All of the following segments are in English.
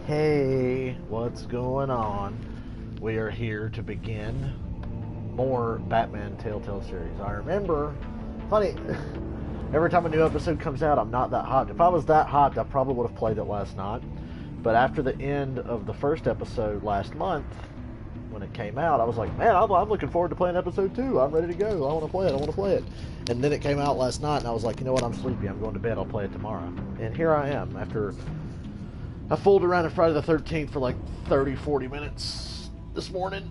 Hey, what's going on? We are here to begin more Batman Telltale series. I remember, funny, every time a new episode comes out, I'm not that hyped. If I was that hyped, I probably would have played it last night. But after the end of the first episode last month, when it came out, I was like, man, I'm looking forward to playing episode 2. I'm ready to go. I want to play it. And then it came out last night, and I was like, you know what, I'm sleepy. I'm going to bed. I'll play it tomorrow. And here I am, after I fooled around on Friday the 13th for like 30, 40 minutes this morning.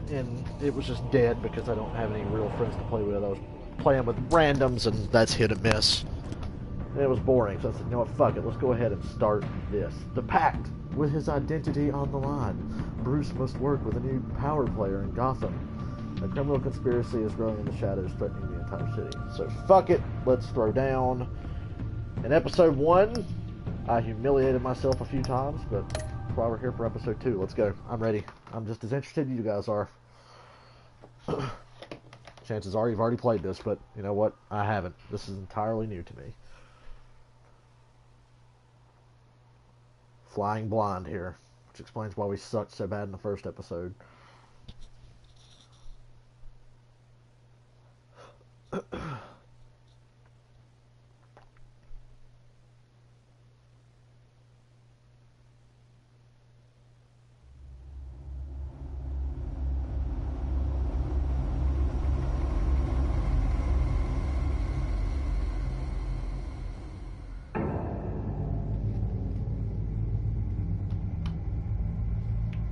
And it was just dead because I don't have any real friends to play with. I was playing with randoms, and that's hit and miss. And it was boring, so I said, you know what, fuck it. Let's go ahead and start this. The Pact. With his identity on the line, Bruce must work with a new power player in Gotham. A criminal conspiracy is growing in the shadows, threatening the entire city. So fuck it, let's throw down. In episode 1, I humiliated myself a few times, but that's why we're here for episode 2. Let's go. I'm ready. I'm just as interested as you guys are. Chances are you've already played this, but you know what? I haven't. This is entirely new to me. Flying blind here, which explains why we sucked so bad in the first episode.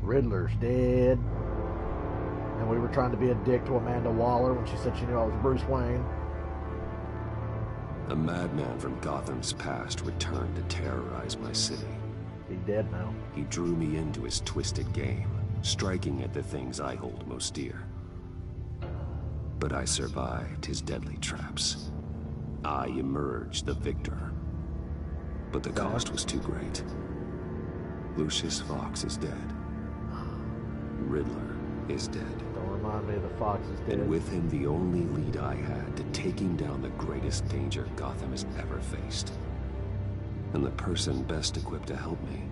Riddler's dead. And we were trying to be a dick to Amanda Waller when she said she knew I was Bruce Wayne. A madman from Gotham's past returned to terrorize my city. He's dead now. He drew me into his twisted game, striking at the things I hold most dear. But I survived his deadly traps. I emerged the victor. But the cost was too great. Lucius Fox is dead. Riddler is dead. Don't remind me the Fox is dead. And with him the only lead I had to taking down the greatest danger Gotham has ever faced. And the person best equipped to help me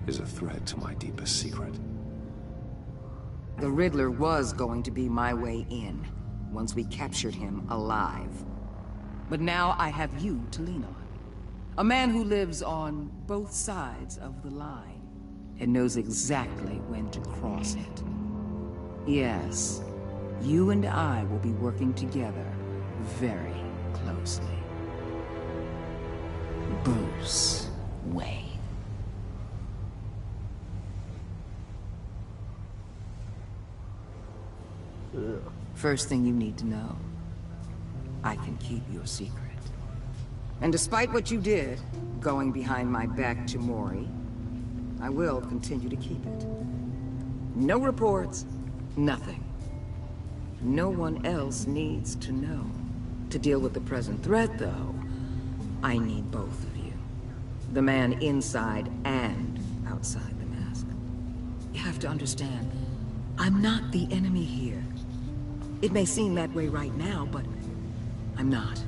is a threat to my deepest secret. The Riddler was going to be my way in, once we captured him alive. But now I have you to lean on. A man who lives on both sides of the line and knows exactly when to cross it. Yes, you and I will be working together very closely. Bruce Wayne. Ugh. First thing you need to know, I can keep your secret. And despite what you did, going behind my back to Mori, I will continue to keep it. No reports, nothing. No one else needs to know. To deal with the present threat, though, I need both of you. The man inside and outside the mask. You have to understand, I'm not the enemy here. It may seem that way right now, but I'm not.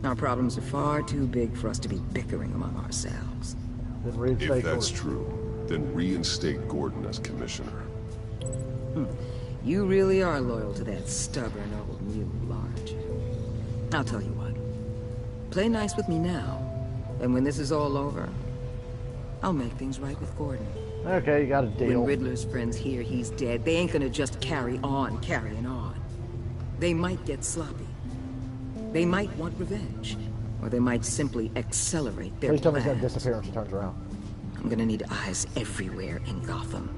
Our problems are far too big for us to be bickering among ourselves. If that's true, then reinstate Gordon as commissioner. You really are loyal to that stubborn old mule, aren't you? I'll tell you what. Play nice with me now, and when this is all over, I'll make things right with Gordon. Okay, you got a deal. When Riddler's friends hear he's dead, they ain't gonna just carry on carrying on. They might get sloppy. They might want revenge. Or they might simply accelerate their Please tell me he's plans. gonna disappear when she turns around. I'm gonna need eyes everywhere in Gotham.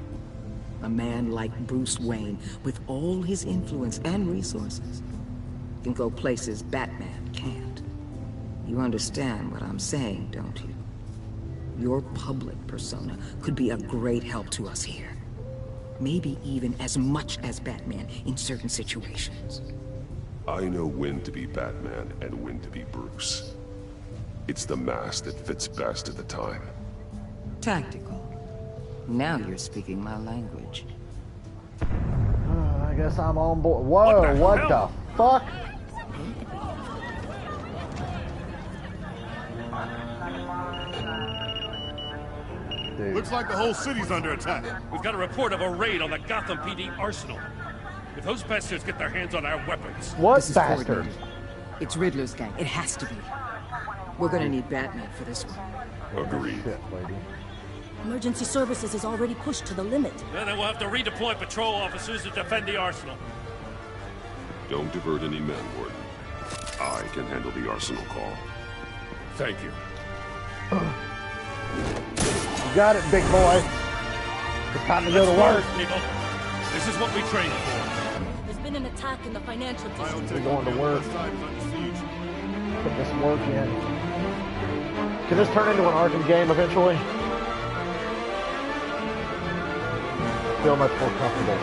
A man like Bruce Wayne, with all his influence and resources, can go places Batman can't. You understand what I'm saying, don't you? Your public persona could be a great help to us here. Maybe even as much as Batman in certain situations. I know when to be Batman and when to be Bruce. It's the mask that fits best at the time. Tactical. Now you're speaking my language. I guess I'm on board. Whoa, what the fuck? Dude. Looks like the whole city's under attack. We've got a report of a raid on the Gotham PD arsenal. If those bastards get their hands on our weapons... What This is bastard? coordinated. It's Riddler's gang. It has to be. We're gonna need Batman for this one. Agreed. Shit, lady. Emergency services is already pushed to the limit. Then we'll have to redeploy patrol officers to defend the arsenal. Don't divert any men, Warden. I can handle the arsenal call. Thank you. You got it, big boy. It's time to go to work. People. This is what we trained for. There's been an attack in the financial district. We're going to work. Put this work in. Can this turn into an Arkham game eventually? I feel much more comfortable.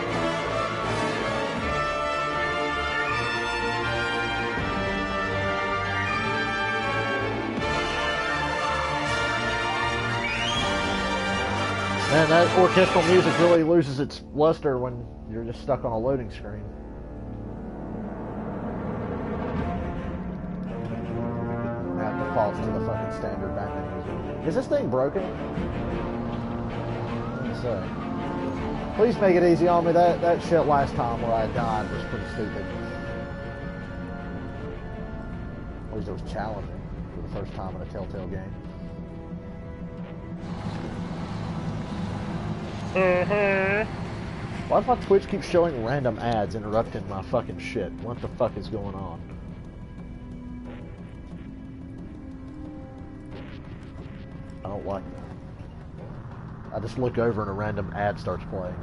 Man, that orchestral music really loses its luster when you're just stuck on a loading screen. That defaults to the fucking standard Batman music. Is this thing broken? Let's see. Please make it easy on me. That shit last time where I died was pretty stupid. At least it was challenging for the first time in a Telltale game. Why does my Twitch keep showing random ads interrupting my fucking shit? What the fuck is going on? I don't like that. I just look over and a random ad starts playing.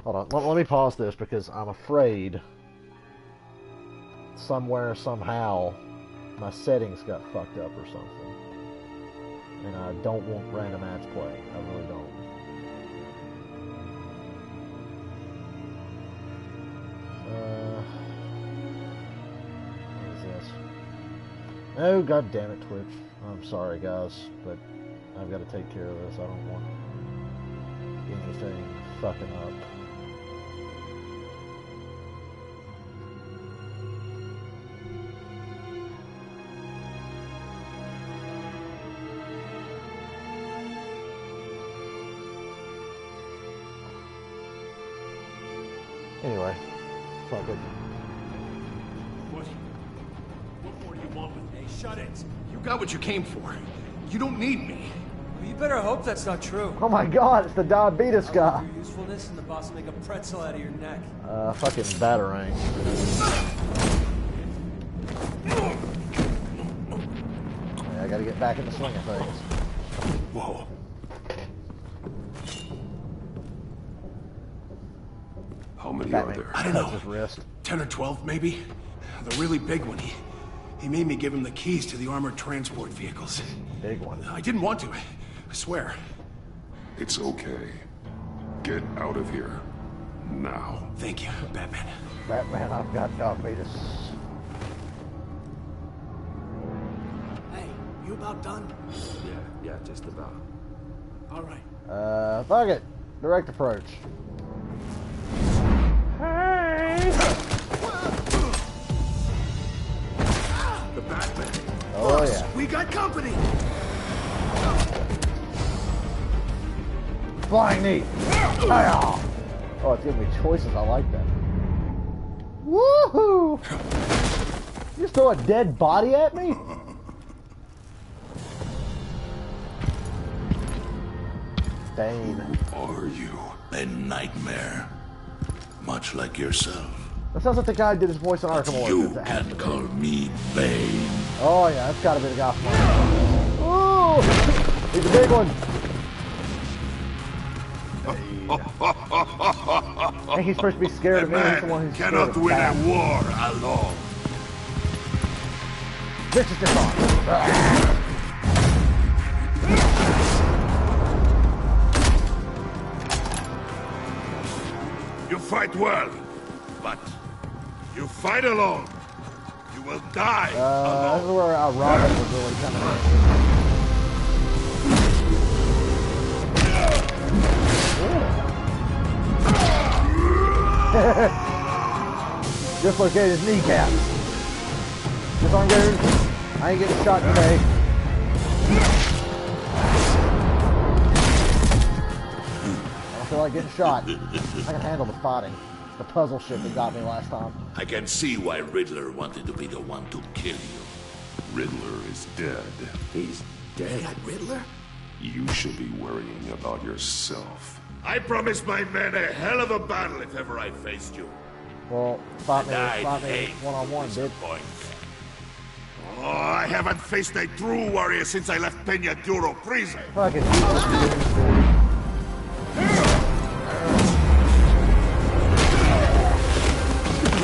Hold on, let me pause this because I'm afraid somewhere, somehow, my settings got fucked up or something. And I don't want random ads playing. I really don't. What is this? Oh, god damn it, Twitch. I'm sorry, guys, but I've got to take care of this. I don't want anything fucking up. Anyway, fuck it. What more do you want with me? Hey, shut it. You got what you came for. You don't need me. Well, you better hope that's not true. Oh my god, it's the diabetes guy. Your usefulness and the boss will make a pretzel out of your neck. Fucking batarang. Yeah, I gotta get back in the swing of things. Whoa. How many Batman are there? I don't cuts know. his wrist. 10 or 12, maybe? The really big one. He made me give him the keys to the armored transport vehicles. Big one. I didn't want to. I swear. It's okay. Get out of here. Now. Thank you, Batman. Batman, I've got diabetes. Hey, you about done? Yeah, just about. All right. Fuck it. Direct approach. Hey! The Batman. Oh, Boss, yeah. we got company. Flying knee. Hi-yah. Oh, it's giving me choices. I like that. Woohoo! You just throw a dead body at me? Bane. Who are you? A nightmare, much like yourself. That sounds like the guy who did his voice on Arkham You Origins. It has to can be. call me Bane. Oh yeah, that's gotta be the guy from Arkham. Ooh! He's a big one. I think he's supposed to be scared of me. He's the one who's scared Cannot of win a Batman. war alone. This is different. You fight well, but you fight alone. You will die This is alone. where Robin was really coming in. Dislocate his kneecap. Just on good. I ain't getting shot today. feel like getting shot. I can handle the fighting. It's the puzzle shit that got me last time. I can see why Riddler wanted to be the one to kill you. Riddler is dead. He's dead. Riddler? You should be worrying about yourself. I promised my men a hell of a battle if ever I faced you. Well, fight me hate one-on-one, dude. Oh, I haven't faced a true warrior since I left Peña Duro prison. Fucking Jesus, dude.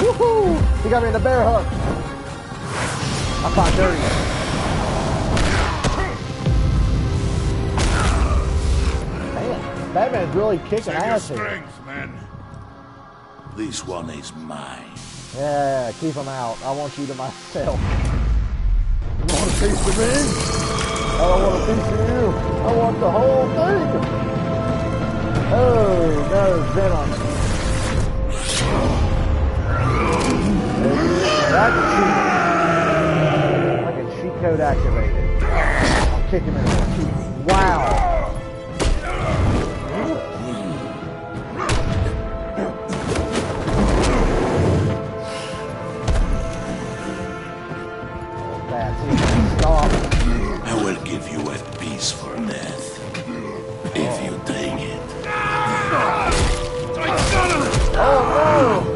Woohoo! He got me in the bear hug. I fought dirty. Man, Batman's really kicking ass here. Strength, man. This one is mine. Yeah, keep him out. I want you to myself. You want a piece of me? I don't want a piece of you. I want the whole thing. Oh, no, Venom. That's cheat. Fucking cheat code activated. I'll kick him in the teeth. Wow. Stop. I will give you a piece for death. If you take it. Oh no!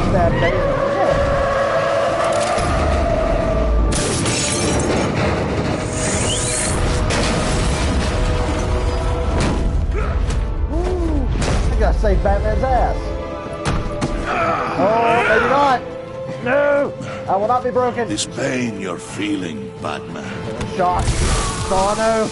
Stab Bane in the head. I gotta save Batman's ass. Oh, maybe not. No, I will not be broken. This pain you're feeling, Batman. Shot. Oh no.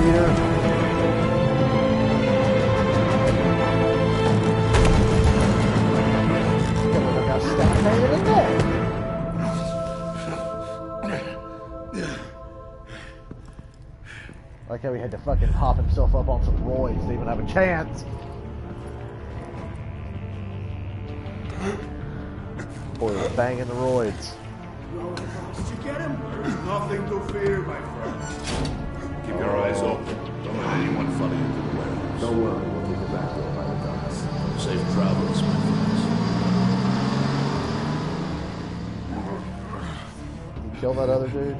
Peter. Like how he had to fucking pop himself up on some roids to even have a chance. Boy, was banging the roids. Did you get him? There's nothing to fear, my friend. Keep your eyes open. Don't let anyone follow you to the warehouse. Don't worry, we'll take it back to the guns. Safe travels, my friends. You kill that other dude?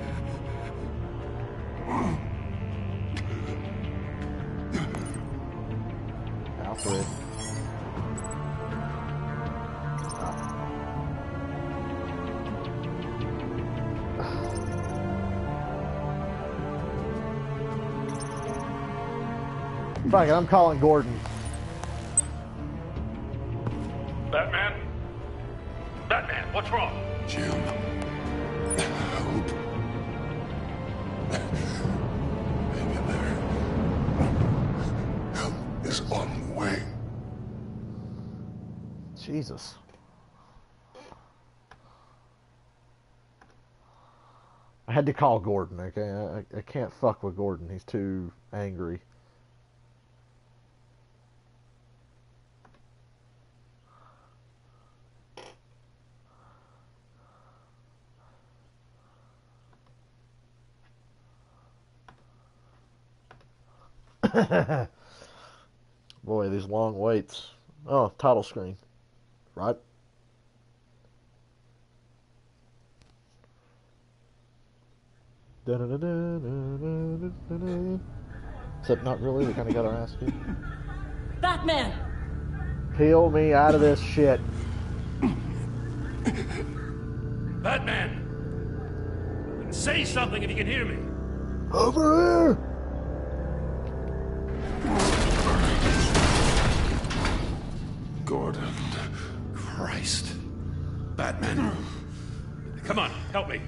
Alfred. Fuck it, I'm calling Gordon. Batman? Batman, what's wrong? Jim. Hope. Hang in there. Help is on the way. Jesus. I had to call Gordon, okay? I can't fuck with Gordon. He's too angry. Boy, these long waits. Oh, title screen. Right? Except not really, we kind of got our ass beat. Batman! Peel me out of this shit. Batman! Say something if you can hear me. Over here! Gordon. Christ. Batman. Come on, help me.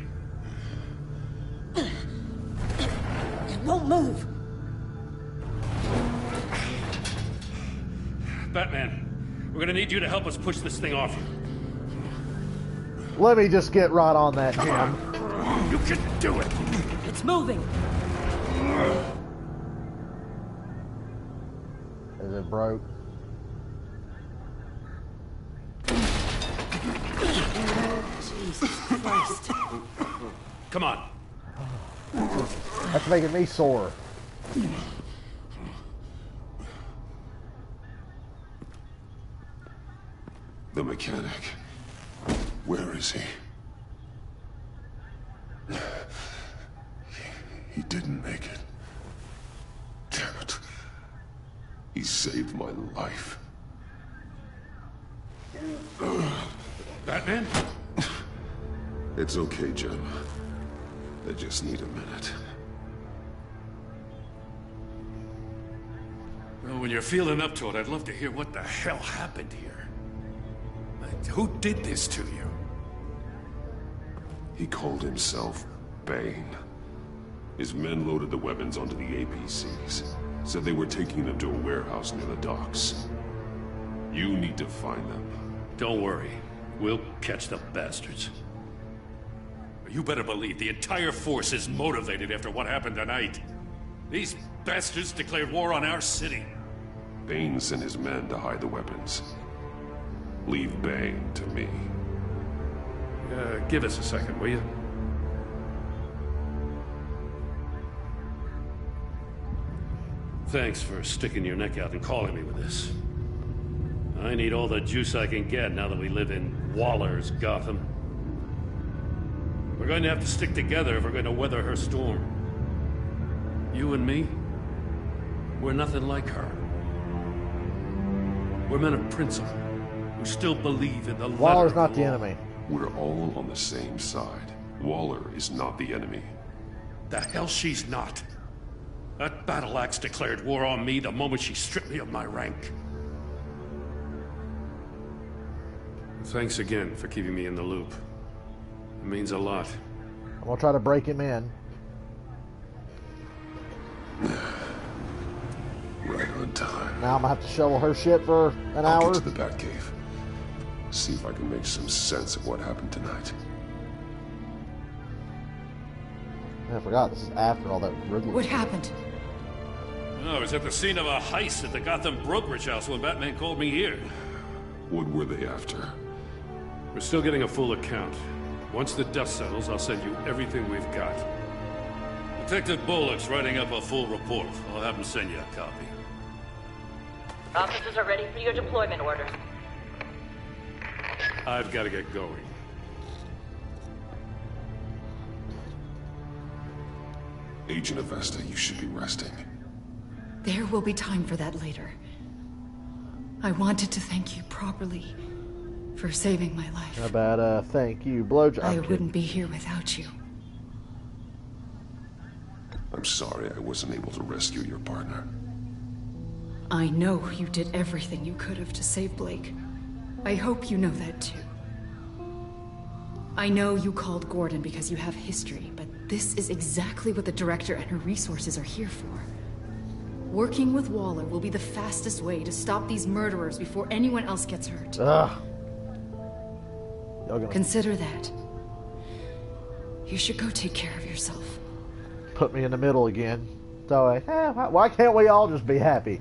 It won't move. Batman, we're gonna need you to help us push this thing off you. Let me just get right on that, Jim. You can do it. It's moving! Is it broke? Jesus Christ. Come on. That's making me sore. The mechanic. Where is he? He didn't make it. Damn it. He saved my life. Batman? It's okay, Jim. I just need a minute. Well, when you're feeling up to it, I'd love to hear what the hell happened here. Who did this to you? He called himself Bane. His men loaded the weapons onto the APCs. Said they were taking them to a warehouse near the docks. You need to find them. Don't worry. We'll catch the bastards. You better believe the entire force is motivated after what happened tonight. These bastards declared war on our city. Bane sent his men to hide the weapons. Leave Bane to me. Give us a second, will you? Thanks for sticking your neck out and calling me with this. I need all the juice I can get now that we live in Waller's Gotham. We're going to have to stick together if we're going to weather her storm. You and me, we're nothing like her. We're men of principle, who still believe in the letter Waller's of not the the law. enemy. We're all on the same side. Waller is not the enemy. The hell she's not. That battle axe declared war on me the moment she stripped me of my rank. Thanks again for keeping me in the loop. It means a lot. I'm gonna try to break him in. Right on time. Now I'm gonna have to shovel her shit for an I'll hour. get to the Batcave. See if I can make some sense of what happened tonight. I forgot, this is after all that Riddler. What happened? I was at the scene of a heist at the Gotham brokerage house when Batman called me here. What were they after? We're still getting a full account. Once the dust settles, I'll send you everything we've got. Detective Bullock's writing up a full report. I'll have him send you a copy. Officers are ready for your deployment orders. I've got to get going. Agent Avesta, you should be resting. There will be time for that later. I wanted to thank you properly for saving my life. How about thank you, blowjob? I wouldn't be here without you. I'm sorry I wasn't able to rescue your partner. I know you did everything you could have to save Blake. I hope you know that too. I know you called Gordon because you have history, but this is exactly what the Director and her resources are here for. Working with Waller will be the fastest way to stop these murderers before anyone else gets hurt. Consider that. You should go take care of yourself. Put me in the middle again. So, why can't we all just be happy?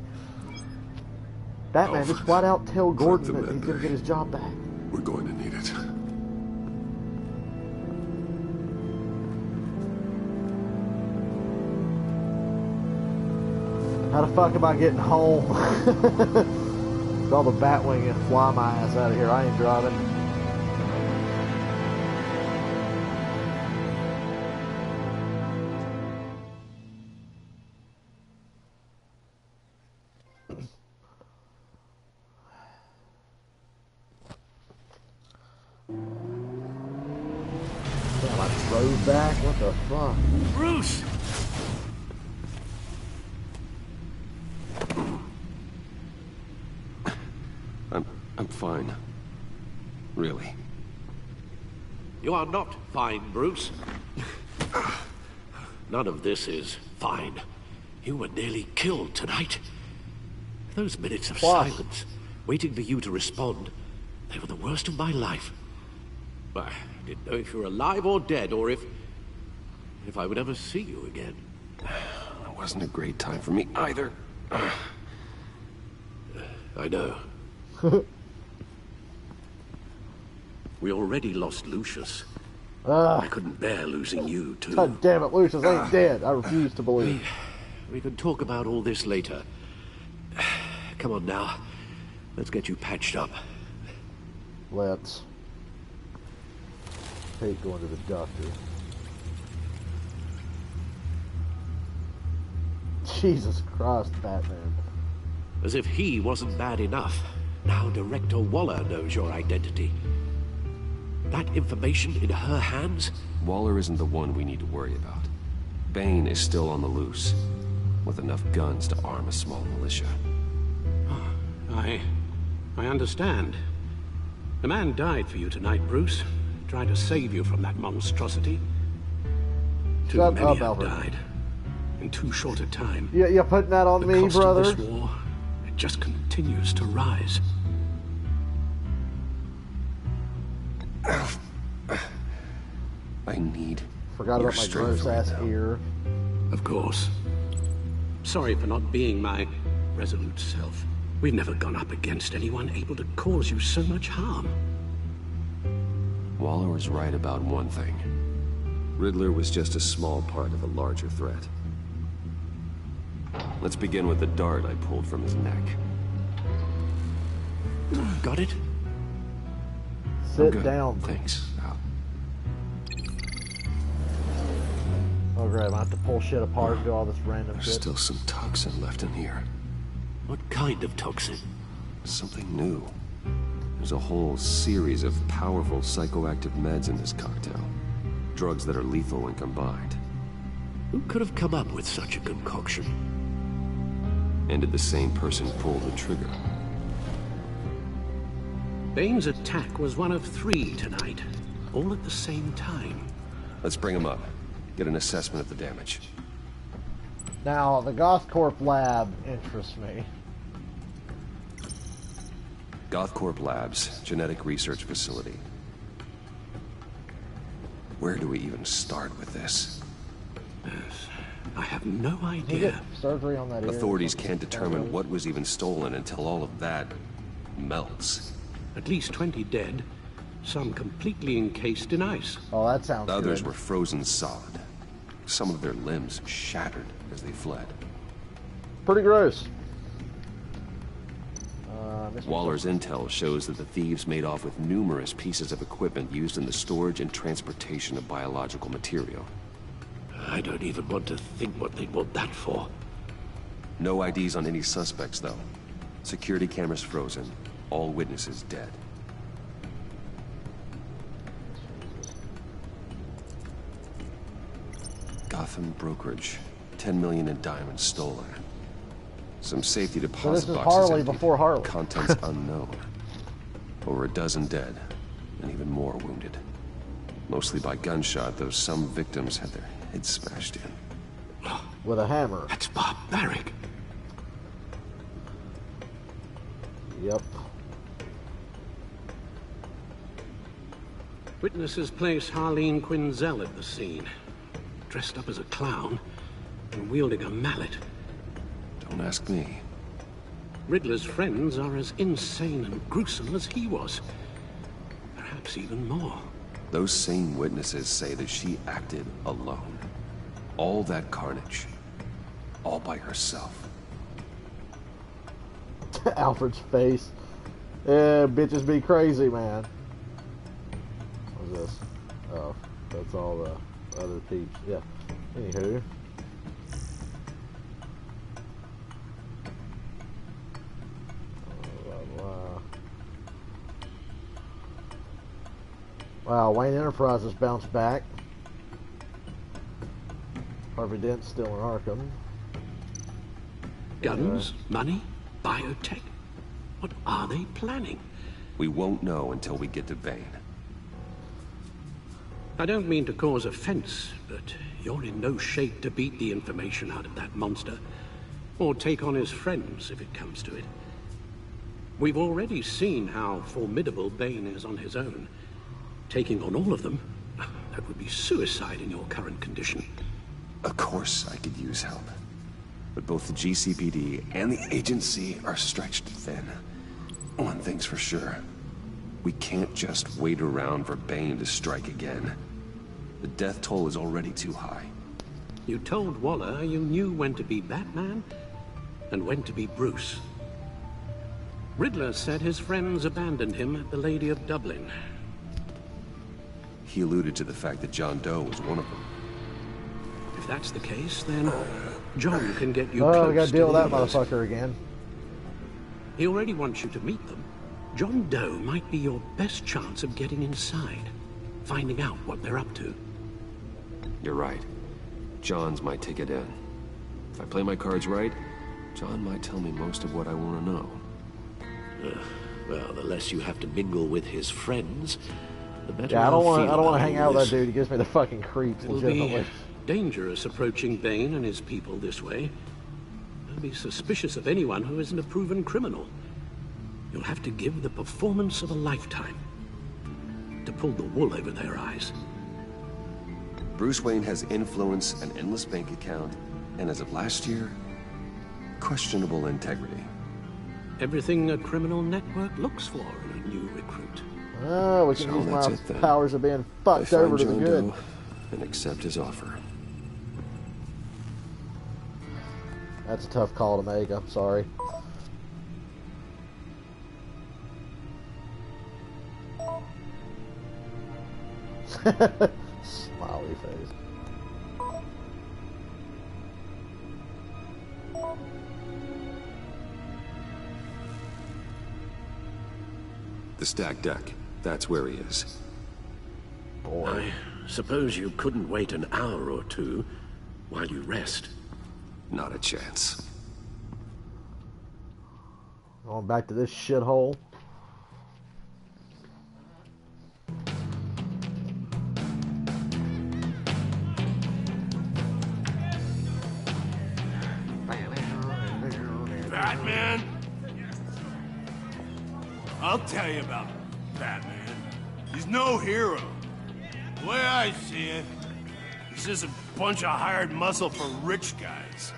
Batman just flat out tell Gordon that he's gonna get his job back. We're going to need it. How the fuck am I getting home? All the Batwing and fly my ass out of here. I ain't driving. Damn, I drove back? What the fuck? Bruce! I'm fine. Really. You are not fine, Bruce. None of this is fine. You were nearly killed tonight. Those minutes of silence, waiting for you to respond, they were the worst of my life. I didn't know if you were alive or dead, or if... if I would ever see you again. It wasn't a great time for me either. I know. We already lost Lucius. I couldn't bear losing you, too. God damn it, Lucius ain't dead. I refuse to believe. We can talk about all this later. Come on now. Let's get you patched up. Let's. Hate going to the doctor. Jesus Christ, Batman. As if he wasn't bad enough. Now Director Waller knows your identity. That information in her hands? Waller isn't the one we need to worry about. Bane is still on the loose, with enough guns to arm a small militia. I understand. The man died for you tonight, Bruce. Tried to save you from that monstrosity. Too many have died. In too short a time. You're putting that on me, brother? The cost of this war, it just continues to rise. I need. Forgot about my gross ass ear. Of course. Sorry for not being my resolute self. We've never gone up against anyone able to cause you so much harm. Waller was right about one thing. Riddler was just a small part of a larger threat. Let's begin with the dart I pulled from his neck. Got it? Sit down. Thanks. Oh great, I'm gonna have to pull shit apart and do all this random There's shit. still some toxin left in here. What kind of toxin? Something new. There's a whole series of powerful psychoactive meds in this cocktail. Drugs that are lethal when combined. Who could have come up with such a concoction? And did the same person pull the trigger? Bane's attack was one of 3 tonight, all at the same time. Let's bring him up. Get an assessment of the damage. Now, the GothCorp lab interests me. GothCorp Labs, genetic research facility. Where do we even start with this? I have no Can you idea. get surgery on that ear? Authorities can't determine what was even stolen until all of that melts. At least 20 dead, some completely encased in ice. Oh, that sounds The others good. were frozen solid. Some of their limbs shattered as they fled. Pretty gross. Waller's intel shows that the thieves made off with numerous pieces of equipment used in the storage and transportation of biological material. I don't even want to think what they'd want that for. No IDs on any suspects, though. Security cameras frozen. All witnesses dead. Gotham brokerage. 10 million in diamonds stolen. Some safety deposit So this is boxes Harley emptied. before Harley. Contents unknown. Over a dozen dead, and even more wounded. Mostly by gunshot, though some victims had their heads smashed in. With a hammer. That's barbaric. Yep. Witnesses place Harleen Quinzel at the scene. Dressed up as a clown and wielding a mallet. Don't ask me. Riddler's friends are as insane and gruesome as he was. Perhaps even more. Those same witnesses say that she acted alone. All that carnage. All by herself. Alfred's face. Yeah, bitches be crazy, man. What's this? Oh, that's all the other peeps. Yeah. Anywho. Wow, Wayne Enterprises bounced back. Harvey Dent's still in Arkham. Guns, money, biotech. What are they planning? We won't know until we get to Bane. I don't mean to cause offense, but you're in no shape to beat the information out of that monster. Or take on his friends, if it comes to it. We've already seen how formidable Bane is on his own. Taking on all of them, That would be suicide in your current condition. Of course I could use help. But both the GCPD and the agency are stretched thin. One thing's for sure. We can't just wait around for Bane to strike again. The death toll is already too high. You told Waller you knew when to be Batman and when to be Bruce. Riddler said his friends abandoned him at the Lady of Dublin. He alluded to the fact that John Doe was one of them. If that's the case, then John can get you Oh, close we gotta to deal with the that others. motherfucker again. He already wants you to meet them. John Doe might be your best chance of getting inside, finding out what they're up to. You're right. John's my ticket in. If I play my cards right, John might tell me most of what I want to know. Well, the less you have to mingle with his friends, the better. Yeah, I don't want to hang out with this. that dude. He gives me the fucking creeps. It'll Legitimately. be dangerous approaching Bane and his people this way. They'll be suspicious of anyone who isn't a proven criminal. You'll have to give the performance of a lifetime to pull the wool over their eyes. Bruce Wayne has influence, an endless bank account, and as of last year, questionable integrity. Everything a criminal network looks for in a new recruit. Oh, we can So use that's my it, then. powers of being I fucked find over to the John good. Doe and accept his offer. That's a tough call to make. I'm sorry. Smiley face. The stacked deck. That's where he is. I suppose you couldn't wait an hour or two while you rest. Not a chance. Going back to this shithole. Batman? I'll tell you about Batman. He's no hero. The way I see it, he's just a bunch of hired muscle for rich guys.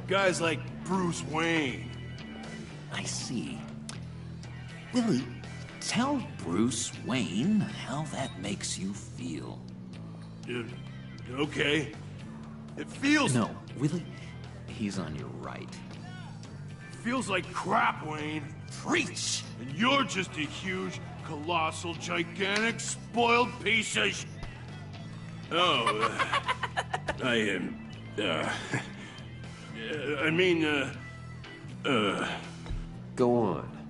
Guys like Bruce Wayne. I see. Willie, tell Bruce Wayne how that makes you feel. Okay. It feels... No, Willie, he's on your right. Feels like crap, Wayne. Preach! And you're just a huge, colossal, gigantic, spoiled piece of sh... Oh, I am... Go on.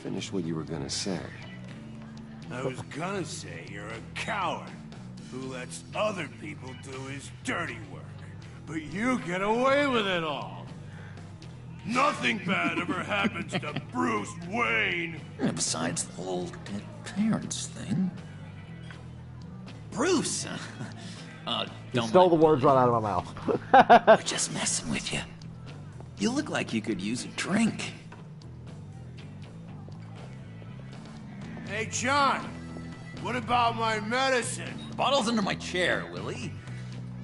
Finish what you were gonna say. I was gonna say you're a coward who lets other people do his dirty work. But you get away with it all. Nothing bad ever happens to Bruce Wayne. And besides the whole dead parents thing. Bruce! You don't stole the words right out of my mouth. We're just messing with you. You look like you could use a drink. Hey, John. What about my medicine? The bottle's under my chair, Willie.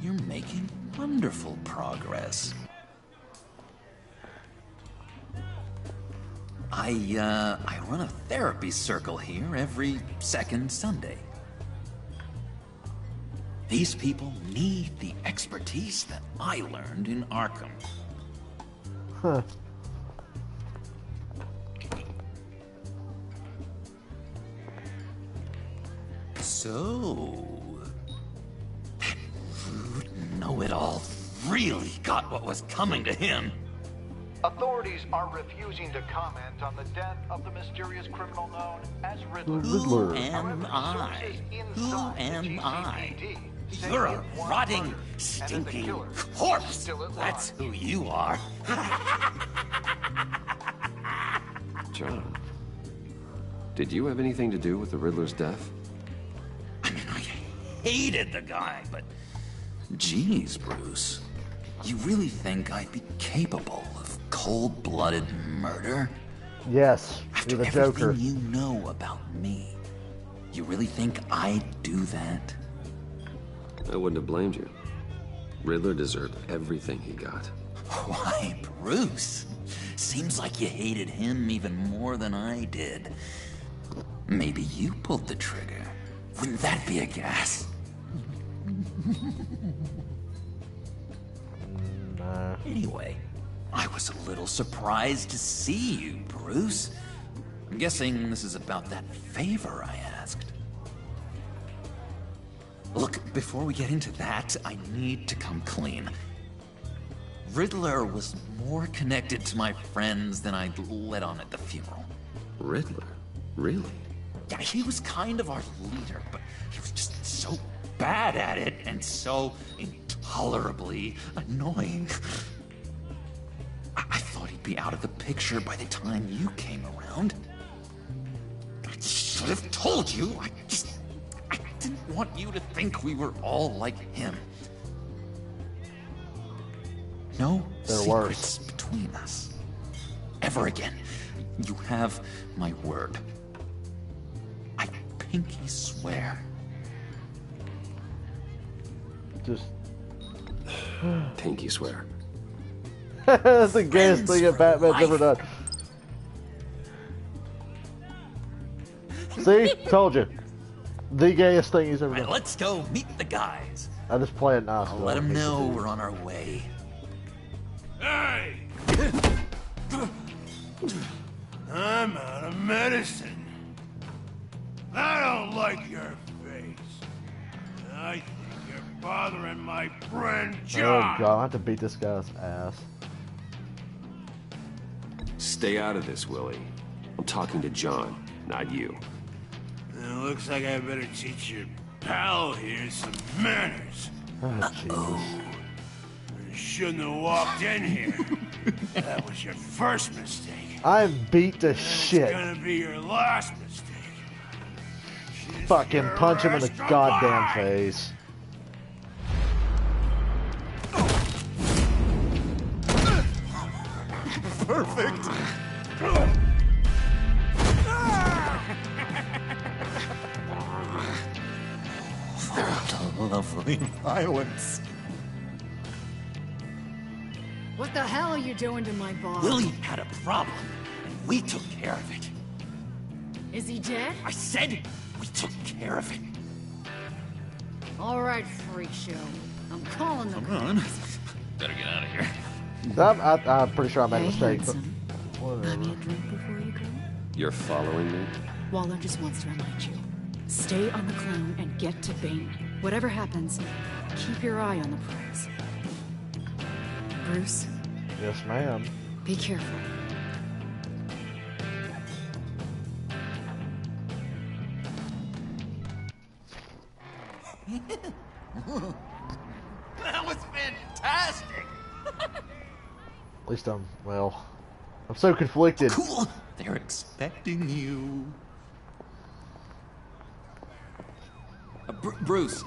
You're making wonderful progress. I run a therapy circle here every second Sunday. These people need the expertise that I learned in Arkham. Huh. So... that rude know-it-all really got what was coming to him. Authorities are refusing to comment on the death of the mysterious criminal known as Riddler. Who am I? Who am I? You're a rotting, stinking corpse. That's who you are. John, did you have anything to do with the Riddler's death? I mean, I hated the guy, but... Geez, Bruce. You really think I'd be capable of cold-blooded murder? Yes, you're the Joker. Everything you know about me, you really think I'd do that? I wouldn't have blamed you. Riddler deserved everything he got. Why, Bruce? Seems like you hated him even more than I did. Maybe you pulled the trigger. Wouldn't that be a gas? Anyway, I was a little surprised to see you, Bruce. I'm guessing this is about that favor I asked. Look, before we get into that, I need to come clean. Riddler was more connected to my friends than I'd let on at the funeral. Riddler? Really? Yeah, he was kind of our leader, but he was just so bad at it and so intolerably annoying. I thought he'd be out of the picture by the time you came around. I should have told you. I didn't want you to think we were all like him. No secrets between us. Ever again. You have my word. I pinky swear. Just pinky swear. That's the gayest thing that Batman's ever done. See? Told you. The gayest thing he's ever done. Let's go meet the guys. I just play it nice. I'll let them know we're on our way. Hey! I'm out of medicine. I don't like your face. I think you're bothering my friend John. Oh god, I have to beat this guy's ass. Stay out of this, Willie. I'm talking to John, not you. It looks like I better teach your pal here some manners. Oh, you shouldn't have walked in here. That was your first mistake. I'm beat to shit. It's gonna be your last mistake. Fucking punch him in the goddamn face. Perfect. Lovely violence. What the hell are you doing to my boss? Willie had a problem, and we took care of it. Is he dead? I said we took care of it. All right, freak show. I'm calling the Come on. Better get out of here. I'm pretty sure I made a mistake. But buy me a drink before you go? You're following me? Waller just wants to remind you. Stay on the clown and get to Bane. Whatever happens, keep your eye on the prize. Bruce? Yes, ma'am. Be careful. That was fantastic! At least I'm so conflicted. Cool! They're expecting you. Bruce,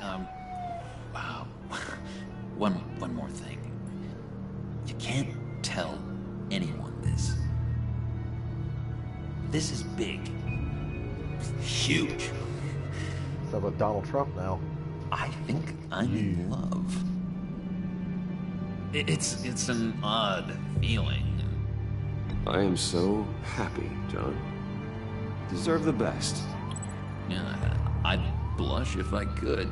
one more thing. You can't tell anyone this. This is big. Huge. Sounds like Donald Trump now. I think I'm in love. It's an odd feeling. I am so happy, John. Deserve the best. Yeah, I'd blush if I could.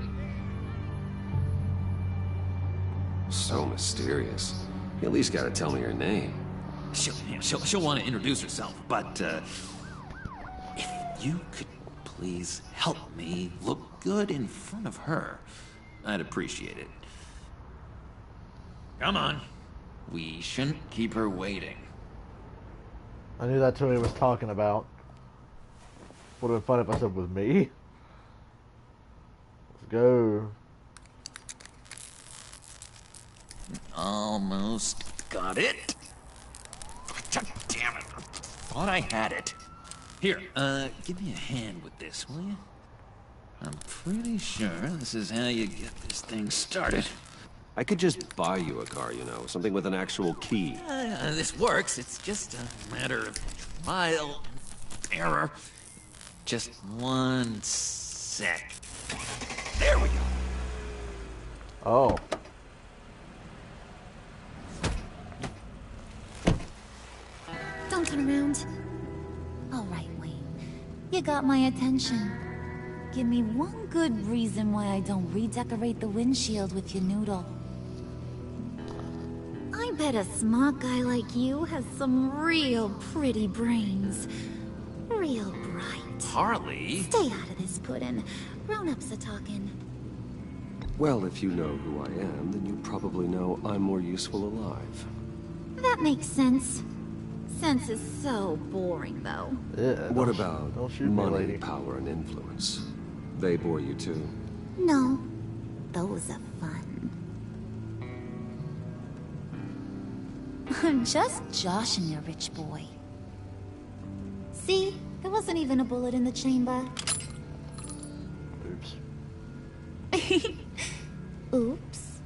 So mysterious. You at least gotta tell me her name. She'll want to introduce herself, but if you could please help me look good in front of her, I'd appreciate it. Come on. We shouldn't keep her waiting. I knew that's who he was talking about. Would have been fun if I said it was me. Let's go. Almost got it. God damn it. I thought I had it. Here, give me a hand with this, will you? I'm pretty sure this is how you get this thing started. I could just buy you a car, you know, something with an actual key. This works. It's just a matter of trial and error. Just one sec. There we go. Oh. Don't turn around. All right, Wayne. You got my attention. Give me one good reason why I don't redecorate the windshield with your noodle. I bet a smart guy like you has some real pretty brains. Real bright. Harley? Stay out of this, Puddin'. Grown-ups are talking. Well, if you know who I am, then you probably know I'm more useful alive. That makes sense. Sense is so boring, though. Yeah, what about money, power, and influence? They bore you too? No. Those are fun. I'm just joshing you, rich boy. See? There wasn't even a bullet in the chamber. Oops. Oops.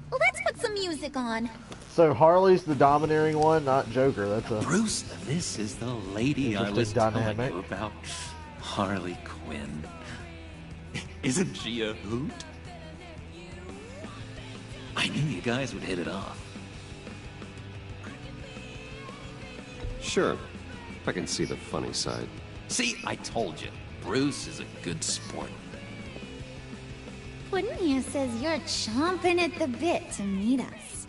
Well, let's put some music on. So Harley's the domineering one, not Joker. That's a Bruce, this is the lady I was telling you about. Harley Quinn. Isn't she a hoot? I knew you guys would hit it off. Sure. I can see the funny side. See, I told you. Bruce is a good sport. Puddin' here says you're chomping at the bit to meet us.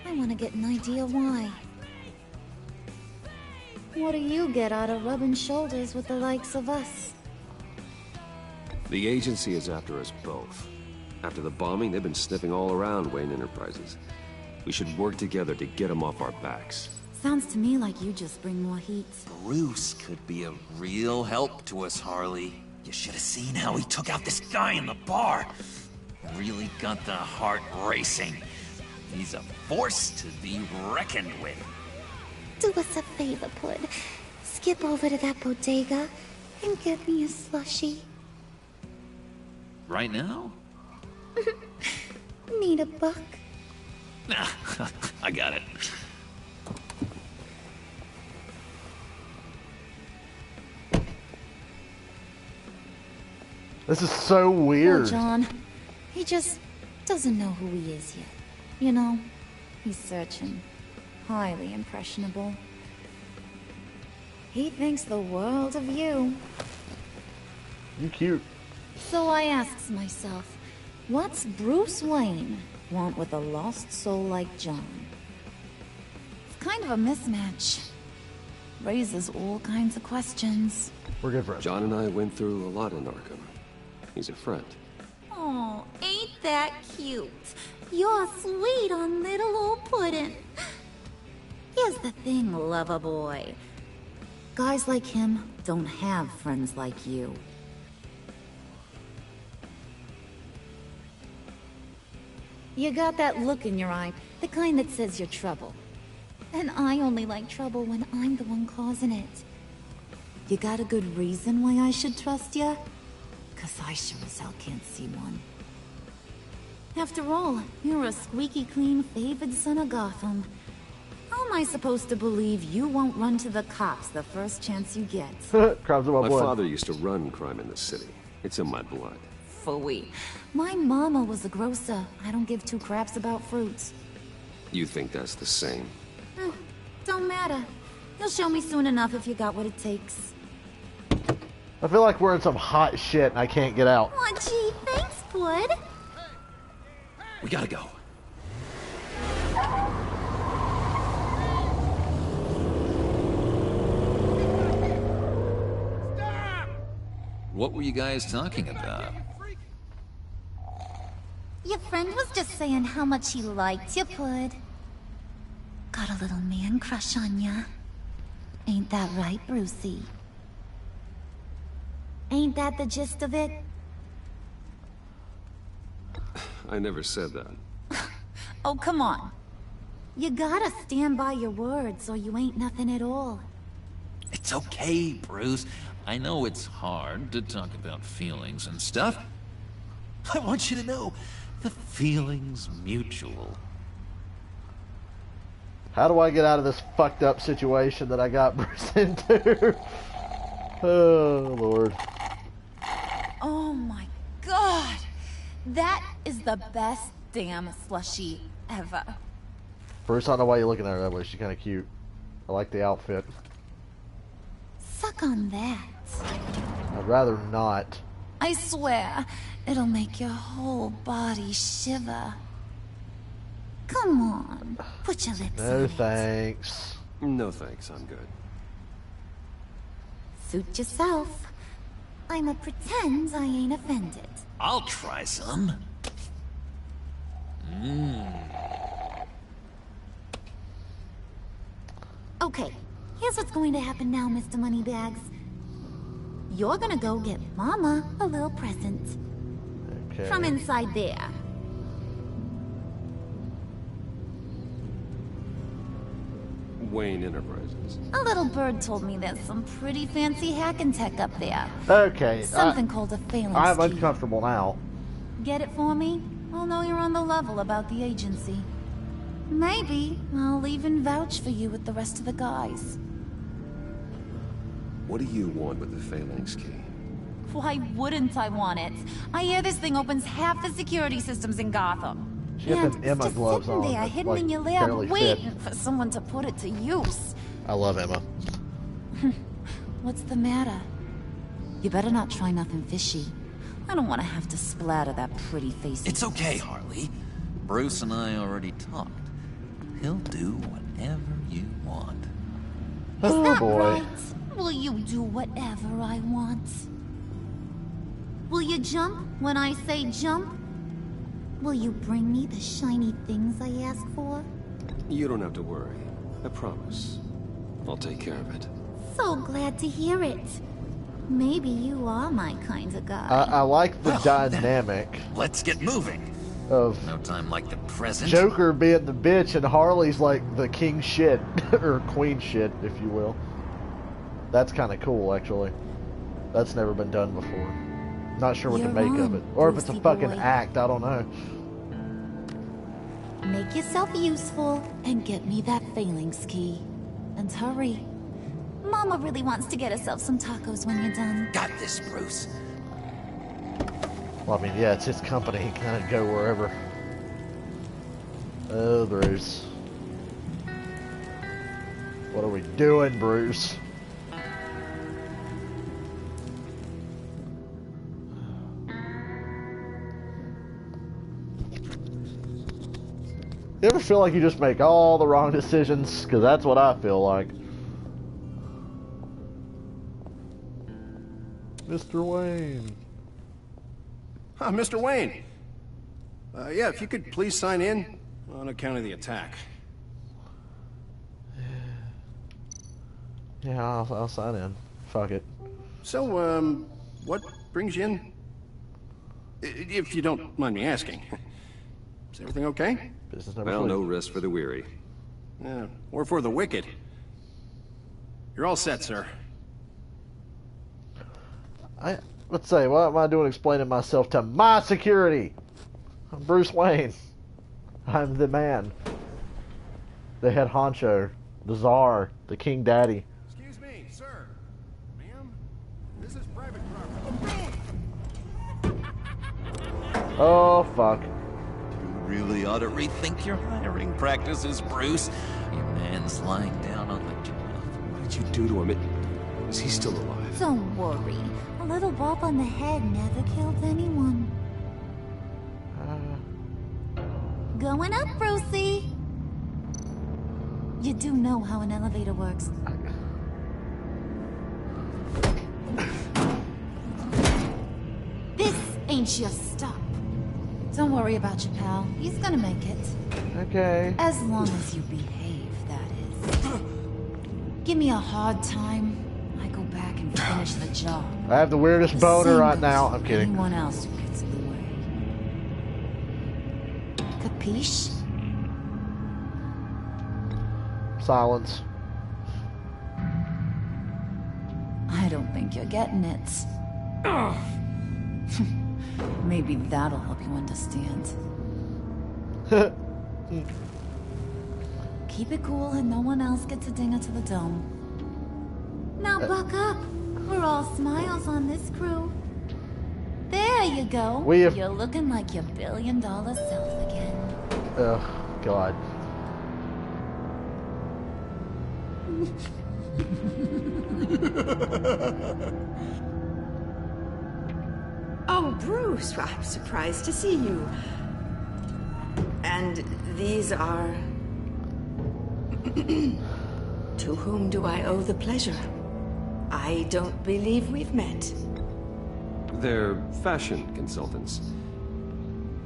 I want to get an idea why. What do you get out of rubbing shoulders with the likes of us? The agency is after us both. After the bombing, they've been sniffing all around Wayne Enterprises. We should work together to get them off our backs. Sounds to me like you just bring more heat. Bruce could be a real help to us, Harley. You should have seen how he took out this guy in the bar. Really got the heart racing. He's a force to be reckoned with. Do us a favor, Pud. Skip over to that bodega and get me a slushie. Right now? Need a buck? Nah, I got it. This is so weird. Poor John. He just doesn't know who he is yet. You know, he's searching. Highly impressionable. He thinks the world of you. You cute. So I asks myself, what's Bruce Wayne want with a lost soul like John? It's kind of a mismatch. Raises all kinds of questions. We're good friends. John and I went through a lot in Arkham. He's a friend. Oh, ain't that cute? You're sweet on little old Puddin'. Here's the thing, lover boy. Guys like him don't have friends like you. You got that look in your eye, the kind that says you're trouble. And I only like trouble when I'm the one causing it. You got a good reason why I should trust you? 'Cause I sure as hell can't see one. After all, you're a squeaky clean favored son of Gotham. How am I supposed to believe you won't run to the cops the first chance you get? Crimes in my blood. Father used to run crime in the city. It's in my blood. Phooey. My mama was a grocer. I don't give two craps about fruits. You think that's the same? Don't matter. You'll show me soon enough if you got what it takes. I feel like we're in some hot shit and I can't get out. Oh, gee, thanks, Bud. We gotta go. What were you guys talking about? Your friend was just saying how much he liked you, Bud. Got a little man crush on ya. Ain't that right, Brucey? Ain't that the gist of it? I never said that. Oh, come on. You gotta stand by your words or you ain't nothing at all. It's okay, Bruce. I know it's hard to talk about feelings and stuff. I want you to know, the feeling's mutual. How do I get out of this fucked up situation that I got Bruce into? Oh, Lord. Oh my God! the best damn slushie ever. Bruce, I don't know why you're looking at her that way. She's kind of cute. I like the outfit. Suck on that. I'd rather not. I swear, it'll make your whole body shiver. Come on, put your lips on No it. thanks. No thanks, I'm good. Suit yourself. I'ma pretend I ain't offended. I'll try some. Okay, here's what's going to happen now, Mr. Moneybags. You're gonna go get Mama a little present. Okay. From inside there. Wayne Enterprises. A little bird told me there's some pretty fancy hacking tech up there. Okay. Something called a phalanx I'm key. uncomfortable now. Get it for me? I'll know you're on the level about the agency. Maybe I'll even vouch for you with the rest of the guys. What do you want with the phalanx key? Why wouldn't I want it? I hear this thing opens half the security systems in Gotham. She got them Emma just gloves sitting on. there, that, hidden like, in your lab, barely waiting fit. for someone to put it to use. I love Emma. What's the matter? You better not try nothing fishy. I don't want to have to splatter that pretty face. It's okay, Harley. Bruce and I already talked. He'll do whatever you want. Is Oh that boy. right? Will you do whatever I want? Will you jump when I say jump? Will you bring me the shiny things I ask for? You don't have to worry. I promise. I'll take care of it. So glad to hear it. Maybe you are my kind of guy. I like the dynamic Let's get moving. of No time like the present. Joker being the bitch and Harley's like the king shit, or queen shit, if you will. That's kind of cool, actually. That's never been done before. Not sure what to You're make of on, it. Or if it's a Brucey fucking boy. act, I don't know. Make yourself useful and get me that phalanx key. And hurry. Mama really wants to get herself some tacos when you're done. Got this, Bruce. Well, I mean, yeah, it's his company. He can kind of go wherever. Oh, Bruce. What are we doing, Bruce? You ever feel like you just make all the wrong decisions? Because that's what I feel like. Mr. Wayne. Mr. Wayne. Yeah, if you could please sign in on account of the attack. Yeah, I'll sign in. Fuck it. So, what brings you in? If you don't mind me asking. Is everything okay? Business number Well, 3. no rest for the weary. Yeah, or for the wicked. You're all set, sir. Let's say, what am I doing explaining myself to my security? I'm Bruce Wayne. I'm the man. The head honcho. The czar. The king daddy. Excuse me, sir. Ma'am, this is private property. Oh, fuck. You really ought to rethink your hiring practices, Bruce. Your man's lying down on the job. What did you do to him? Is he still alive? Don't worry. A little bump on the head never killed anyone. Going up, Brucey. You do know how an elevator works. This ain't your stop. Don't worry about your pal. He's gonna make it. Okay. As long as you behave, that is. Give me a hard time, I go back and finish the job. I have the weirdest boner same right goes now. for I'm kidding. Anyone else who gets in the way. Capiche? Silence. I don't think you're getting it. Maybe that'll help you understand. Keep it cool and no one else gets a dinger to the dome. Now buck up. We're all smiles on this crew. There, There you go. You're looking like your billion-dollar self again. Oh, God. Oh, Bruce, I'm surprised to see you. And these are... To whom do I owe the pleasure? I don't believe we've met. They're fashion consultants.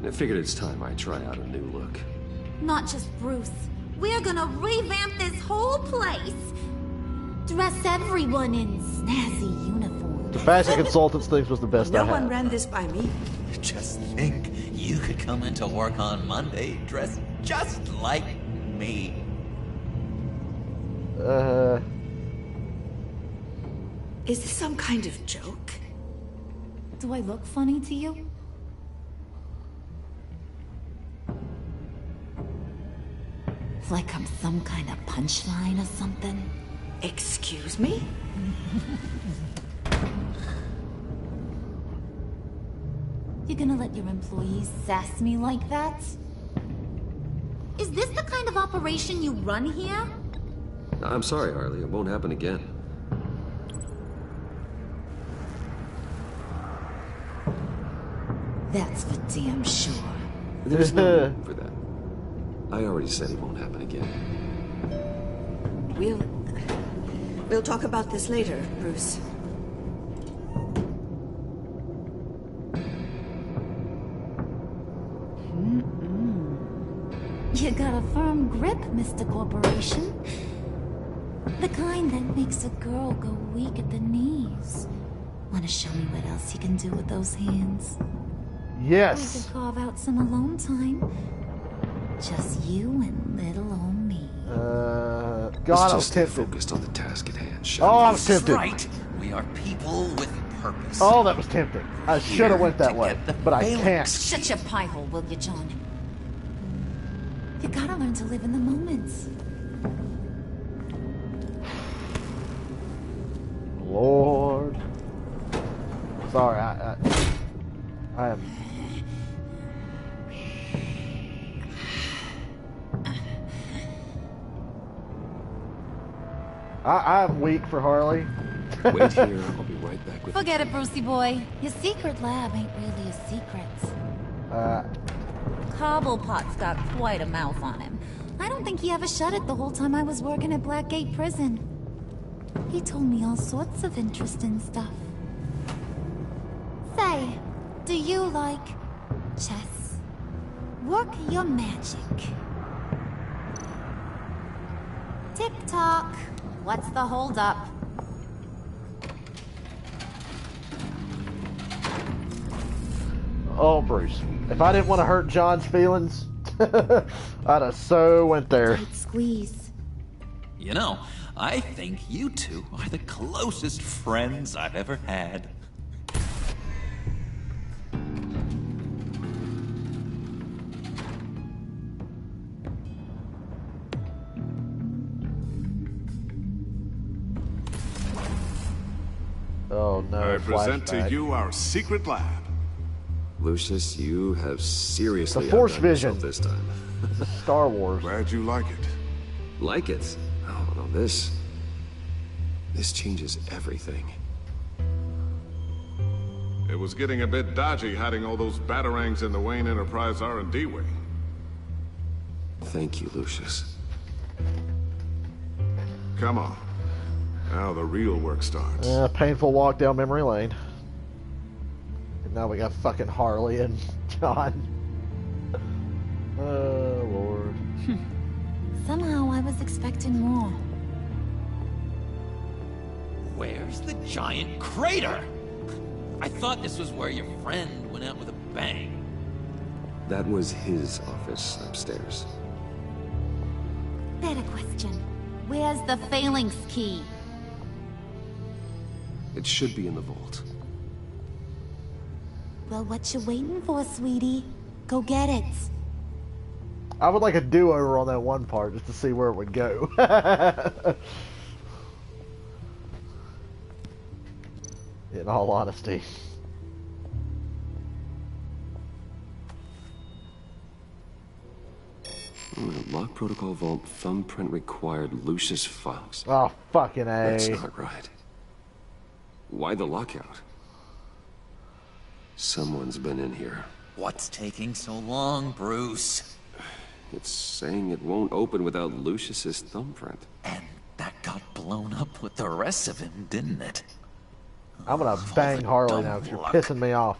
I figured it's time I try out a new look. Not just Bruce. We're gonna revamp this whole place. Dress everyone in snazzy uniforms. The fashion consultants thing was the best I had. No one ran this by me. Just think, you could come into work on Monday dressed just like me. Is this some kind of joke? Do I look funny to you? Like I'm some kind of punchline or something? Excuse me? You're gonna let your employees sass me like that? Is this the kind of operation you run here? I'm sorry, Harley. It won't happen again. That's for damn sure. There's no room for that. I already said it won't happen again. We'll talk about this later, Bruce. You got a firm grip, Mr. Corporation. The kind that makes a girl go weak at the knees. Wanna show me what else you can do with those hands? Yes. We could carve out some alone time. Just you and little old me. God, I was tempted. Focused on the task at hand. Oh, I was tempted. Right. We are people with purpose. Oh, that was tempting. I should have went that way, but I can't. Shut your pie hole, will you, John? You gotta learn to live in the moment. Lord. Sorry, I am... I'm weak for Harley. Wait here, I'll be right back with Forget it, Brucey boy. Your secret lab ain't really a secret. Cobblepot's got quite a mouth on him. I don't think he ever shut it the whole time I was working at Blackgate Prison. He told me all sorts of interesting stuff. Say, do you like chess? Work your magic. Tick-tock. What's the holdup? Oh, Bruce. If I didn't want to hurt John's feelings, I'd have so went there. Tight squeeze. You know, I think you two are the closest friends I've ever had. Oh no. I present to you our secret lab. Lucius, you have seriously The Force outdone yourself Vision. this time. Star Wars. Glad you like it. Like it? Oh no, this changes everything. It was getting a bit dodgy hiding all those batarangs in the Wayne Enterprise R&D wing. Thank you, Lucius. Come on. Now the real work starts. Painful walk down memory lane. And now we got fucking Harley and John. Oh, Lord. Somehow I was expecting more. Where's the giant crater? I thought this was where your friend went out with a bang. That was his office upstairs. Better question. Where's the phalanx key? It should be in the vault. Well, what you waiting for, sweetie? Go get it. I would like a do-over on that one part just to see where it would go. In all honesty. Lock protocol vault thumbprint required Lucius files. Oh, fucking A. That's not right. Why the lockout? Someone's been in here. What's taking so long, Bruce? It's saying it won't open without Lucius's thumbprint. And that got blown up with the rest of him, didn't it? I'm gonna bang Harley now because you're pissing me off.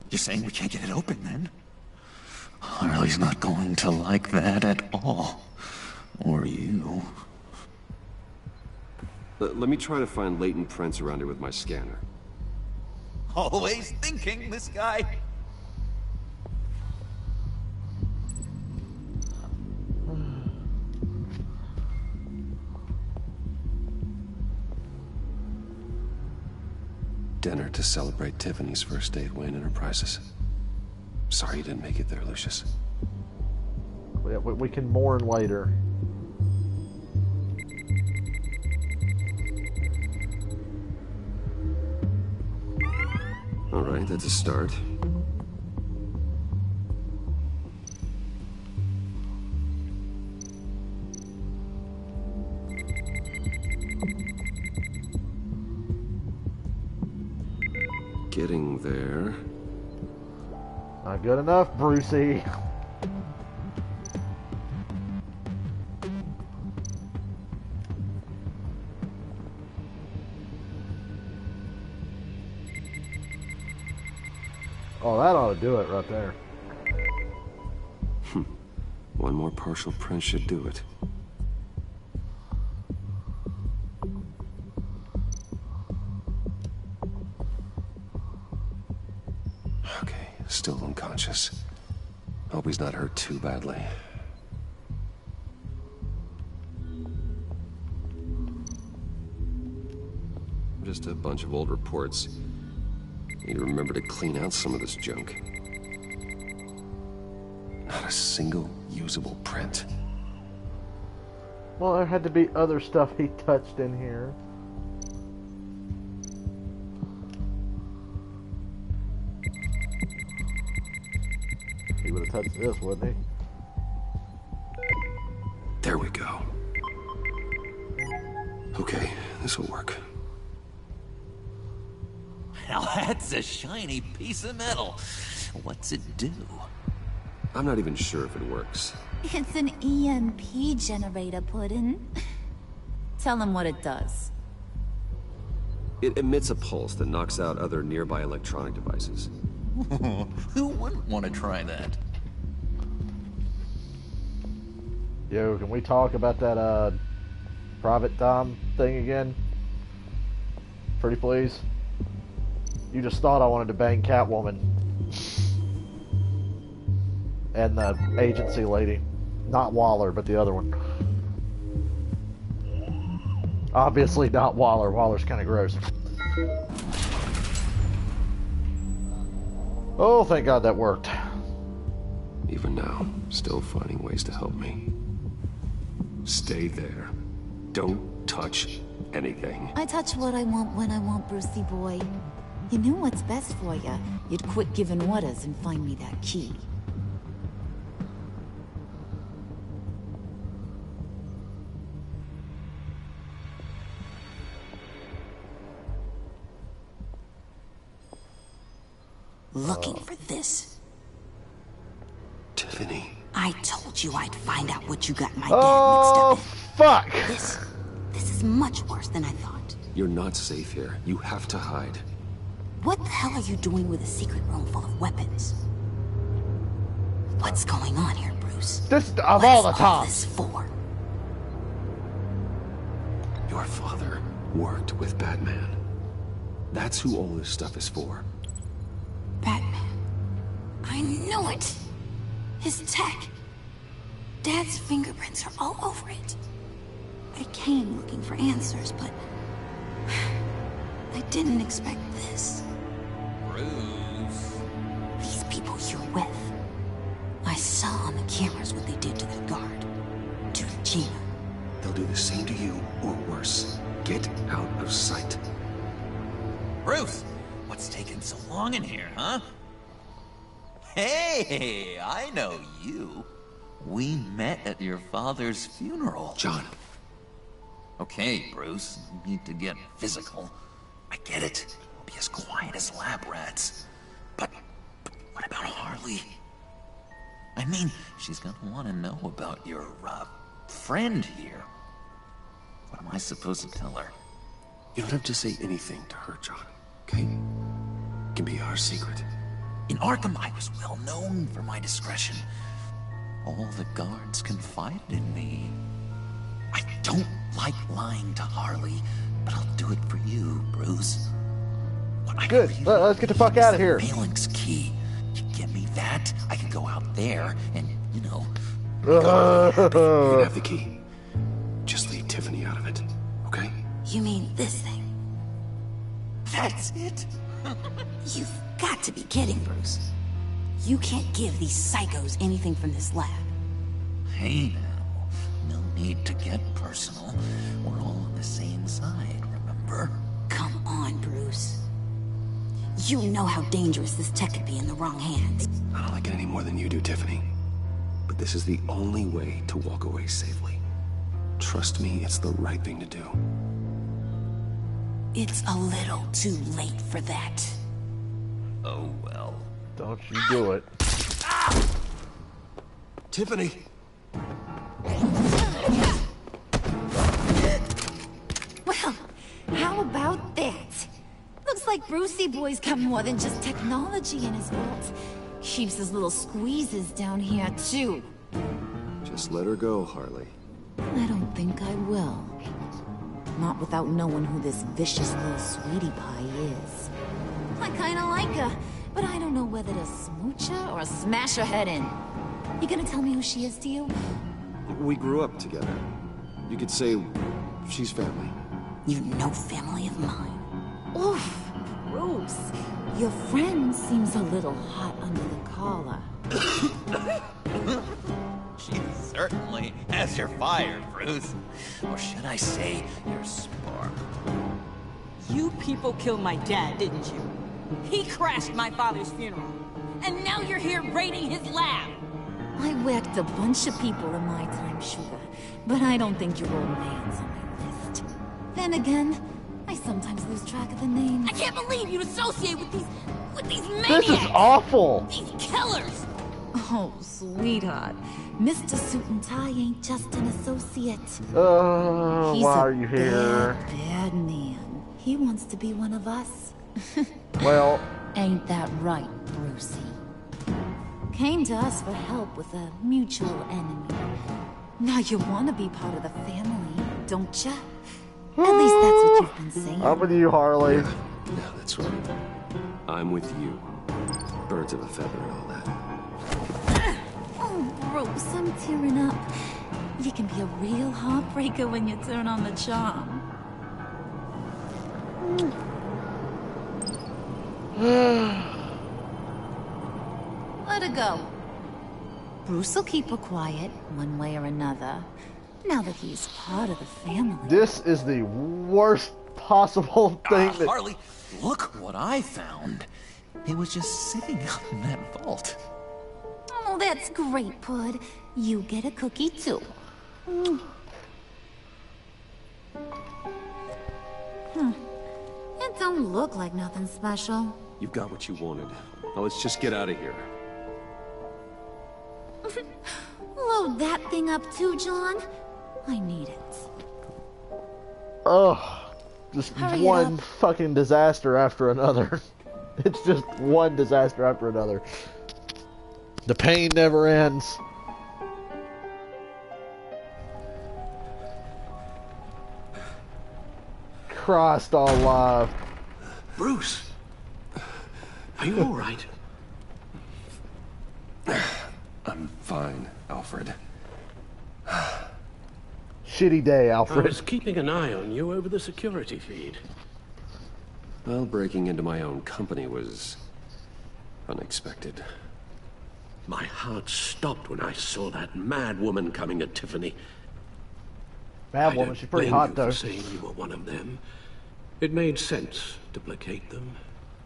You're saying we can't get it open, then? Harley's not going to like that at all. Or you. Let me try to find latent prints around here with my scanner. Always thinking, this guy. Dinner to celebrate Tiffany's first day at Wayne Enterprises. Sorry you didn't make it there, Lucius. We can mourn later. All right, that's a start. Getting there. Not good enough, Brucey. Oh, that ought to do it right there. One more partial print should do it. Okay, still unconscious. Hope he's not hurt too badly. Just a bunch of old reports. Need to remember to clean out some of this junk. Not a single usable print. Well, there had to be other stuff he touched in here. He would have touched this, wouldn't he? There we go. Okay, this will work. Now that's a shiny piece of metal. What's it do? I'm not even sure if it works. It's an EMP generator, Puddin'. Tell him what it does. It emits a pulse that knocks out other nearby electronic devices. Who wouldn't want to try that? Yo, can we talk about that private Dom thing again? Pretty please. You just thought I wanted to bang Catwoman. And the agency lady. Not Waller, but the other one. Obviously not Waller. Waller's kind of gross. Oh, thank God that worked. Even now, still finding ways to help me. Stay there. Don't touch anything. I touch what I want when I want, Brucey boy. You knew what's best for you. You'd quit giving orders and find me that key. Looking for this. Tiffany. I told you I'd find out what you got my dad Oh, mixed up in. fuck! This is much worse than I thought. You're not safe here. You have to hide. What the hell are you doing with a secret room full of weapons? What's going on here, Bruce? This of all the What's time. this for? Your father worked with Batman. That's who all this stuff is for. Batman. I knew it. His tech. Dad's fingerprints are all over it. I came looking for answers, but I didn't expect this. Bruce. These people you're with. I saw on the cameras what they did to that guard. To Gina. They'll do the same to you, or worse. Get out of sight. Bruce, what's taking so long in here, huh? Hey, I know you. We met at your father's funeral. John. Okay, Bruce, you need to get physical. I get it. We'll be as quiet as lab rats. But what about Harley? I mean, she's gonna want to know about your, friend here. What am I supposed to tell her? You don't have to say anything to her, John, okay? It can be our secret. In Arkham, I was well known for my discretion. All the guards confided in me. I don't like lying to Harley, but I'll do it for you, Bruce. Good. Let's get the fuck out of here. Phalanx key. You give me that, I can go out there and, you know... You can have the key. Just leave Tiffany out of it, okay? You mean this thing? That's it? You've got to be kidding, Bruce. You can't give these psychos anything from this lab. Hey now, no need to get personal. We're all on the same side, remember? Come on, Bruce. You know how dangerous this tech could be in the wrong hands. I don't like it any more than you do, Tiffany. But this is the only way to walk away safely. Trust me, it's the right thing to do. It's a little too late for that. Oh, well. Don't you do it. Ah! Tiffany! Well, how about that? Looks like Brucey Boy's got more than just technology in his vault. Keeps his little squeezes down here, too. Just let her go, Harley. I don't think I will. Not without knowing who this vicious little sweetie pie is. I kinda like her, but I don't know whether to smooch her or smash her head in. You gonna tell me who she is to you? We grew up together. You could say she's family. You know family of mine. Oof, Bruce. Your friend seems a little hot under the collar. She certainly has your fire, Bruce. Or should I say, your spark. You people killed my dad, didn't you? He crashed my father's funeral. And now you're here raiding his lab. I whacked a bunch of people in my time, Sugar. But I don't think your old man's on my list. Then again, I sometimes lose track of the names. I can't believe you associate with these maniacs! This is awful! These killers! Oh, sweetheart. Mr. Suit and Tie ain't just an associate. Why are you here? He's a bad man. He wants to be one of us. Well... Ain't that right, Brucey? Came to us for help with a mutual enemy. Now you want to be part of the family, don't ya? At least that's what you've been saying. I'm with you, Harley. Yeah, that's right. I'm with you. Birds of a feather and all that. Oh, Bruce, I'm tearing up. You can be a real heartbreaker when you turn on the charm. Let her go. Bruce will keep her quiet, one way or another. Now that he's part of the family. This is the worst possible thing that... Harley, look what I found. It was just sitting up in that vault. Oh, that's great, Pud. You get a cookie, too. It don't look like nothing special. You got what you wanted. Now let's just get out of here. Load that thing up too, John. I need it. Ugh. Just Hurry one up. fucking disaster after another. It's just one disaster after another. The pain never ends. Christ alive. Bruce! Are you alright? I'm fine, Alfred. Shitty day, I Alfred. was keeping an eye on you over the security feed. Well, breaking into my own company was unexpected. My heart stopped when I saw that mad woman coming at Tiffany. Bad woman, she's pretty hot though. For saying you were one of them. It made sense to placate them,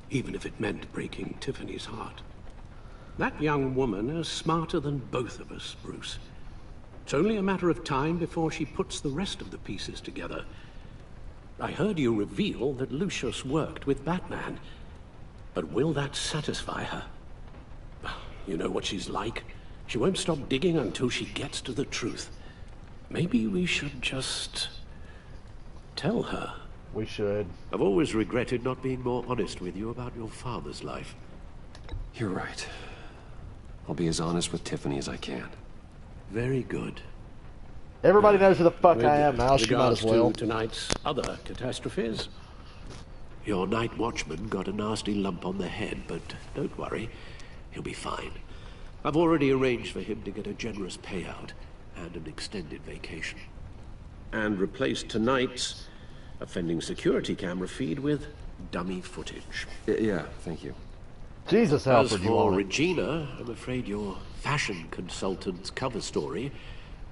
even if it meant breaking Tiffany's heart. That young woman is smarter than both of us, Bruce. It's only a matter of time before she puts the rest of the pieces together. I heard you reveal that Lucius worked with Batman. But will that satisfy her? You know what she's like. She won't stop digging until she gets to the truth. Maybe we should just tell her. We should. I've always regretted not being more honest with you about your father's life. You're right. I'll be as honest with Tiffany as I can. Very good. Everybody knows who the fuck I am now. She might as well. To tonight's other catastrophes. Your night watchman got a nasty lump on the head, but don't worry. He'll be fine. I've already arranged for him to get a generous payout and an extended vacation. And replaced tonight's offending security camera feed with dummy footage. Yeah, thank you. Jesus, Alfred, as for Regina, I'm afraid your fashion consultant's cover story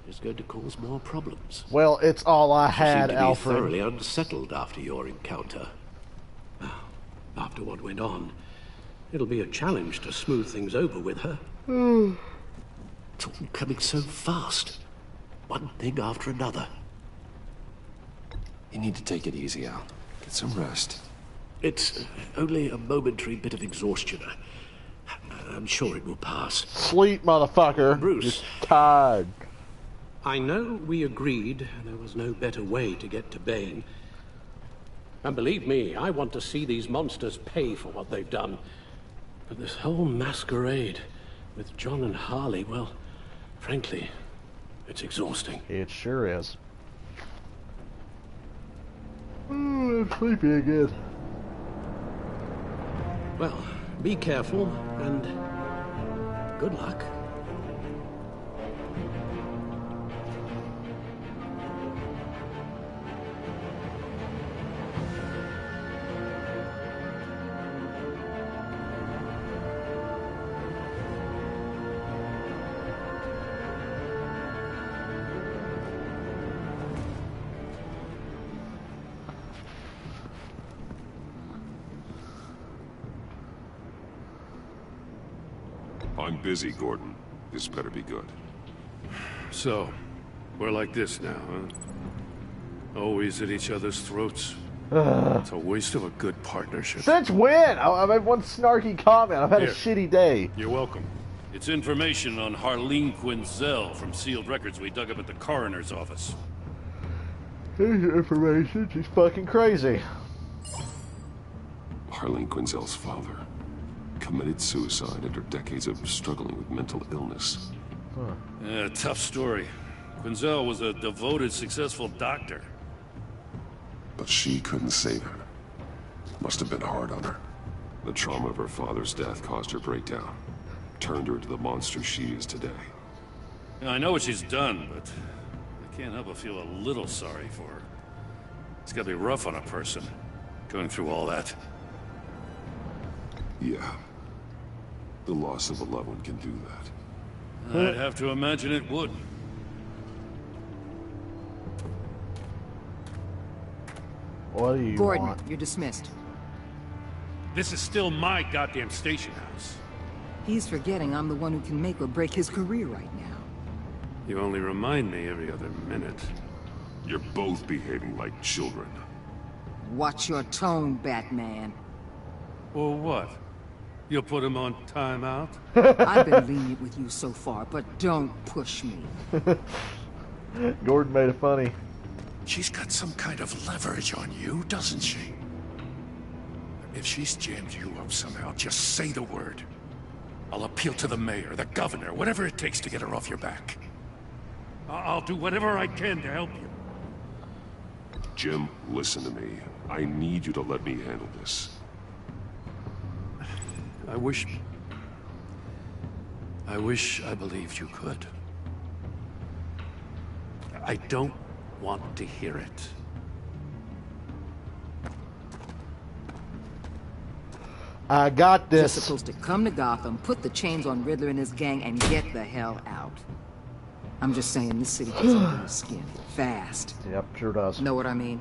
is going to cause more problems. Well, it's all I had, Alfred. You Alfred. Thoroughly unsettled after your encounter. After what went on, it'll be a challenge to smooth things over with her. It's all coming so fast. One thing after another. You need to take it easy, Al. Get some rest. It's only a momentary bit of exhaustion. I'm sure it will pass. Sleep, motherfucker. Bruce. Just tired. I know we agreed there was no better way to get to Bane. And believe me, I want to see these monsters pay for what they've done. But this whole masquerade with John and Harley, well, frankly, it's exhausting. It sure is. I'm sleepy again. Well, be careful, and good luck. I'm busy, Gordon. This better be good. So, we're like this now, huh? Always at each other's throats. It's a waste of a good partnership. Since when? I've had one snarky comment. I've had a shitty day. You're welcome. It's information on Harleen Quinzel from sealed records we dug up at the coroner's office. Here's your information. She's fucking crazy. Harleen Quinzel's father committed suicide after decades of struggling with mental illness. Yeah, tough story. Quinzel was a devoted, successful doctor. But she couldn't save her. Must have been hard on her. The trauma of her father's death caused her breakdown. Turned her into the monster she is today. Yeah, I know what she's done, but I can't help but feel a little sorry for her. It's gotta be rough on a person, going through all that. Yeah. The loss of a loved one can do that. I'd have to imagine it would. What do you Gordon, want? you're dismissed. This is still my goddamn station house. He's forgetting I'm the one who can make or break his career right now. You only remind me every other minute. You're both behaving like children. Watch your tone, Batman. Or what? You'll put him on timeout? I've been lenient with you so far, but don't push me. Gordon made it funny. She's got some kind of leverage on you, doesn't she? If she's jammed you up somehow, just say the word. I'll appeal to the mayor, the governor, whatever it takes to get her off your back. I'll do whatever I can to help you. Jim, listen to me. I need you to let me handle this. I wish I believed you could. I don't want to hear it. I got this. You're supposed to come to Gotham, put the chains on Riddler and his gang, and get the hell out. I'm just saying, this city gets under your skin. Fast. Yep, sure does. Know what I mean?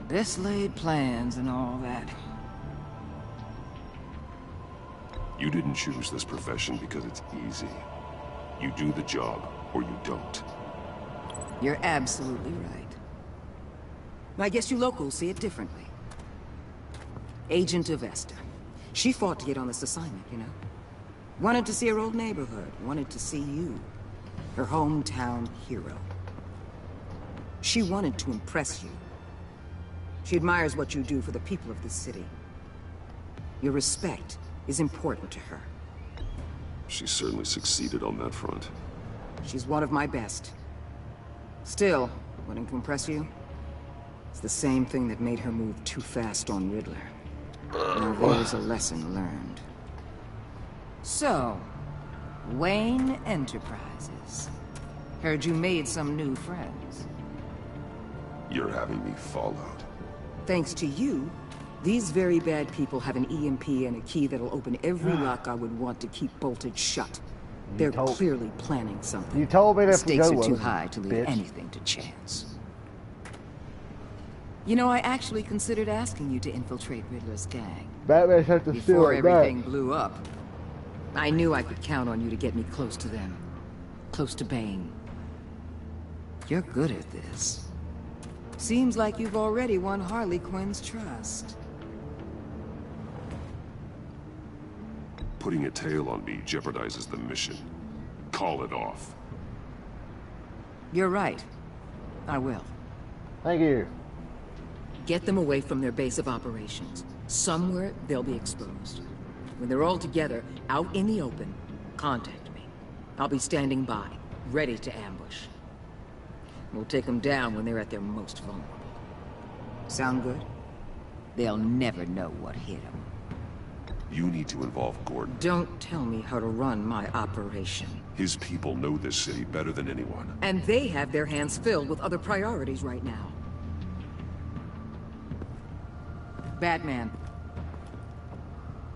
Best laid plans and all that. You didn't choose this profession because it's easy. You do the job, or you don't. You're absolutely right. I guess you locals see it differently. Agent of Esther. She fought to get on this assignment, you know? Wanted to see her old neighborhood. Wanted to see you. Her hometown hero. She wanted to impress you. She admires what you do for the people of this city. Your respect is important to her. She certainly succeeded on that front. She's one of my best. Still, wanting to impress you? It's the same thing that made her move too fast on Riddler. Now there's a lesson learned. So, Wayne Enterprises. Heard you made some new friends. You're having me followed. Thanks to you, these very bad people have an EMP and a key that'll open every lock I would want to keep bolted shut. They're clearly planning something. You told me the to stakes go are too with high to leave bitch. anything to chance. You know, I actually considered asking you to infiltrate Riddler's gang. Batman has to steal Before it everything back. blew up. I knew I could count on you to get me close to them. Close to Bane. You're good at this. Seems like you've already won Harley Quinn's trust. Putting a tail on me jeopardizes the mission. Call it off. You're right. I will. Thank you. Get them away from their base of operations. Somewhere they'll be exposed. When they're all together, out in the open, contact me. I'll be standing by, ready to ambush. We'll take them down when they're at their most vulnerable. Sound good? They'll never know what hit them. You need to involve Gordon. Don't tell me how to run my operation. His people know this city better than anyone. And they have their hands filled with other priorities right now. Batman.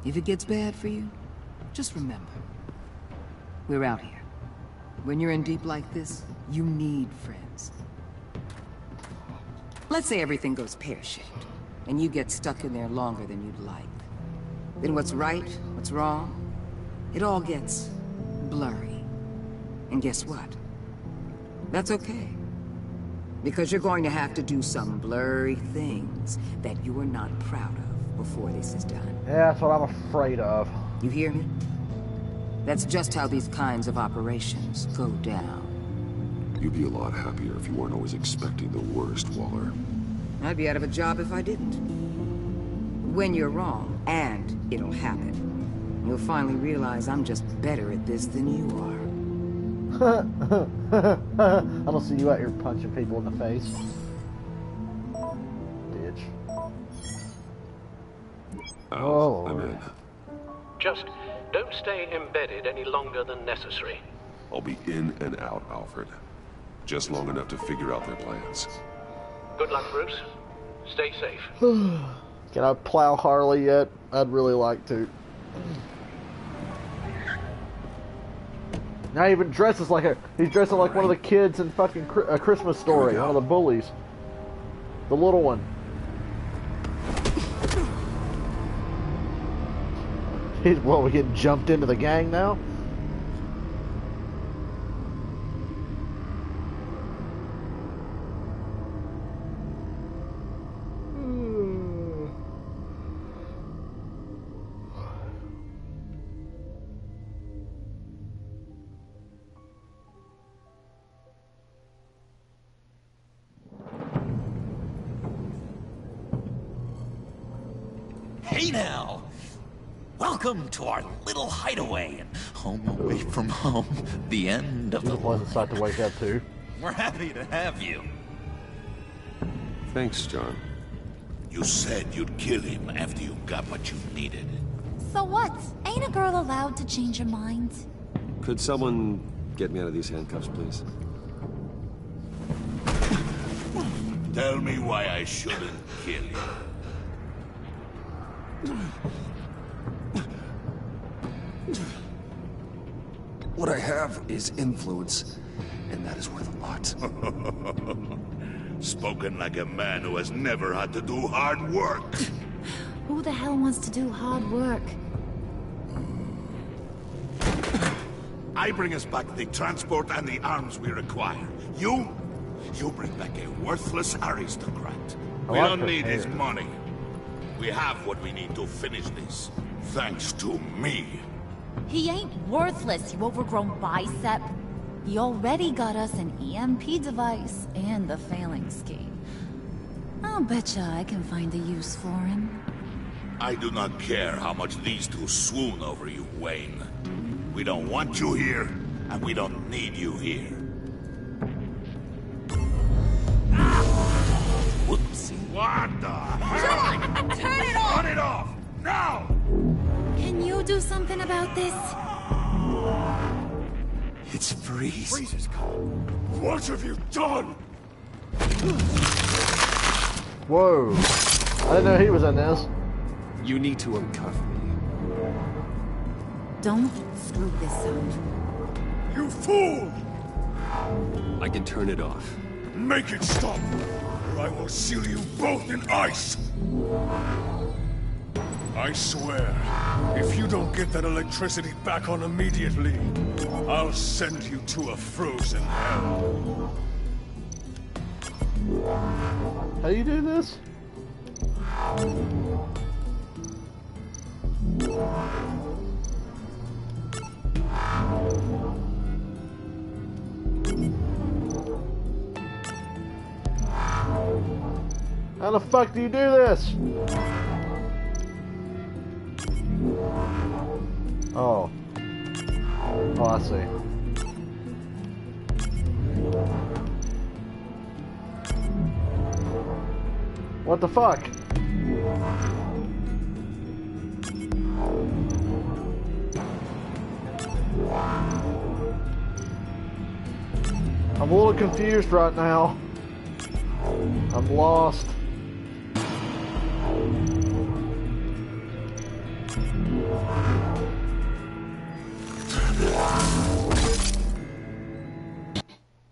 If it gets bad for you, just remember. We're out here. When you're in deep like this, you need friends. Let's say everything goes pear-shaped, and you get stuck in there longer than you'd like. Then what's right, what's wrong, it all gets blurry. And guess what? That's okay. Because you're going to have to do some blurry things that you are not proud of before this is done. Yeah, that's what I'm afraid of. You hear me? That's just how these kinds of operations go down. You'd be a lot happier if you weren't always expecting the worst, Waller. I'd be out of a job if I didn't. When you're wrong, and it'll happen, you'll finally realize I'm just better at this than you are. I don't see you out here punching people in the face. Bitch. Oh, I'm in. Just don't stay embedded any longer than necessary. I'll be in and out, Alfred. Just long enough to figure out their plans. Good luck, Bruce. Stay safe. Can I plow Harley yet? I'd really like to. Now he even dresses like he's dressing like one of the kids in fucking A Christmas Story, one of the bullies. The little one. We get jumped into the gang now? Hey now! Welcome to our little hideaway and home away from home. The end of the wasn't start to wake up too. We're happy to have you. Thanks, John. You said you'd kill him after you got what you needed. So what? Ain't a girl allowed to change her mind? Could someone get me out of these handcuffs, please? Tell me why I shouldn't kill you. What I have is influence, and that is worth a lot. Spoken like a man who has never had to do hard work. Who the hell wants to do hard work? I bring us back the transport and the arms we require. You bring back a worthless aristocrat. We don't need his money. We have what we need to finish this. Thanks to me. He ain't worthless, you overgrown bicep. He already got us an EMP device and the failing scheme. I'll betcha I can find a use for him. I do not care how much these two swoon over you, Wayne. We don't want you here, and we don't need you here. Whoopsie. What the? John! Turn it off! Turn it off! Now! Can you do something about this? It's Freeze. Freeze is coming. What have you done? Whoa. I didn't know he was in this. You need to uncuff me. Don't screw this up. You fool! I can turn it off. Make it stop, or I will seal you both in ice! I swear, if you don't get that electricity back on immediately, I'll send you to a frozen hell. How do you do this? How the fuck do you do this? Oh. Oh, I see. What the fuck? I'm a little confused right now. I'm lost.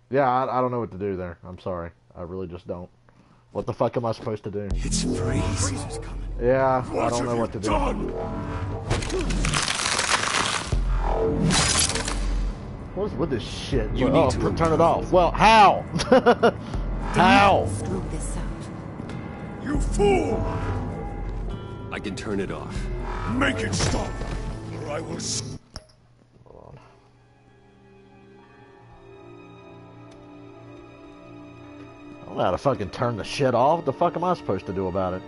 Yeah, I don't know what to do there. I'm sorry. I really just don't. What the fuck am I supposed to do? It's Freeze. Freeze is coming. Yeah, I don't know what to do. What is with this shit? You need to turn it off. Well, how? How? Screw this up. You fool! I can turn it off. Make it stop, or I will... Hold on. I don't know how to fucking turn the shit off. What the fuck am I supposed to do about it?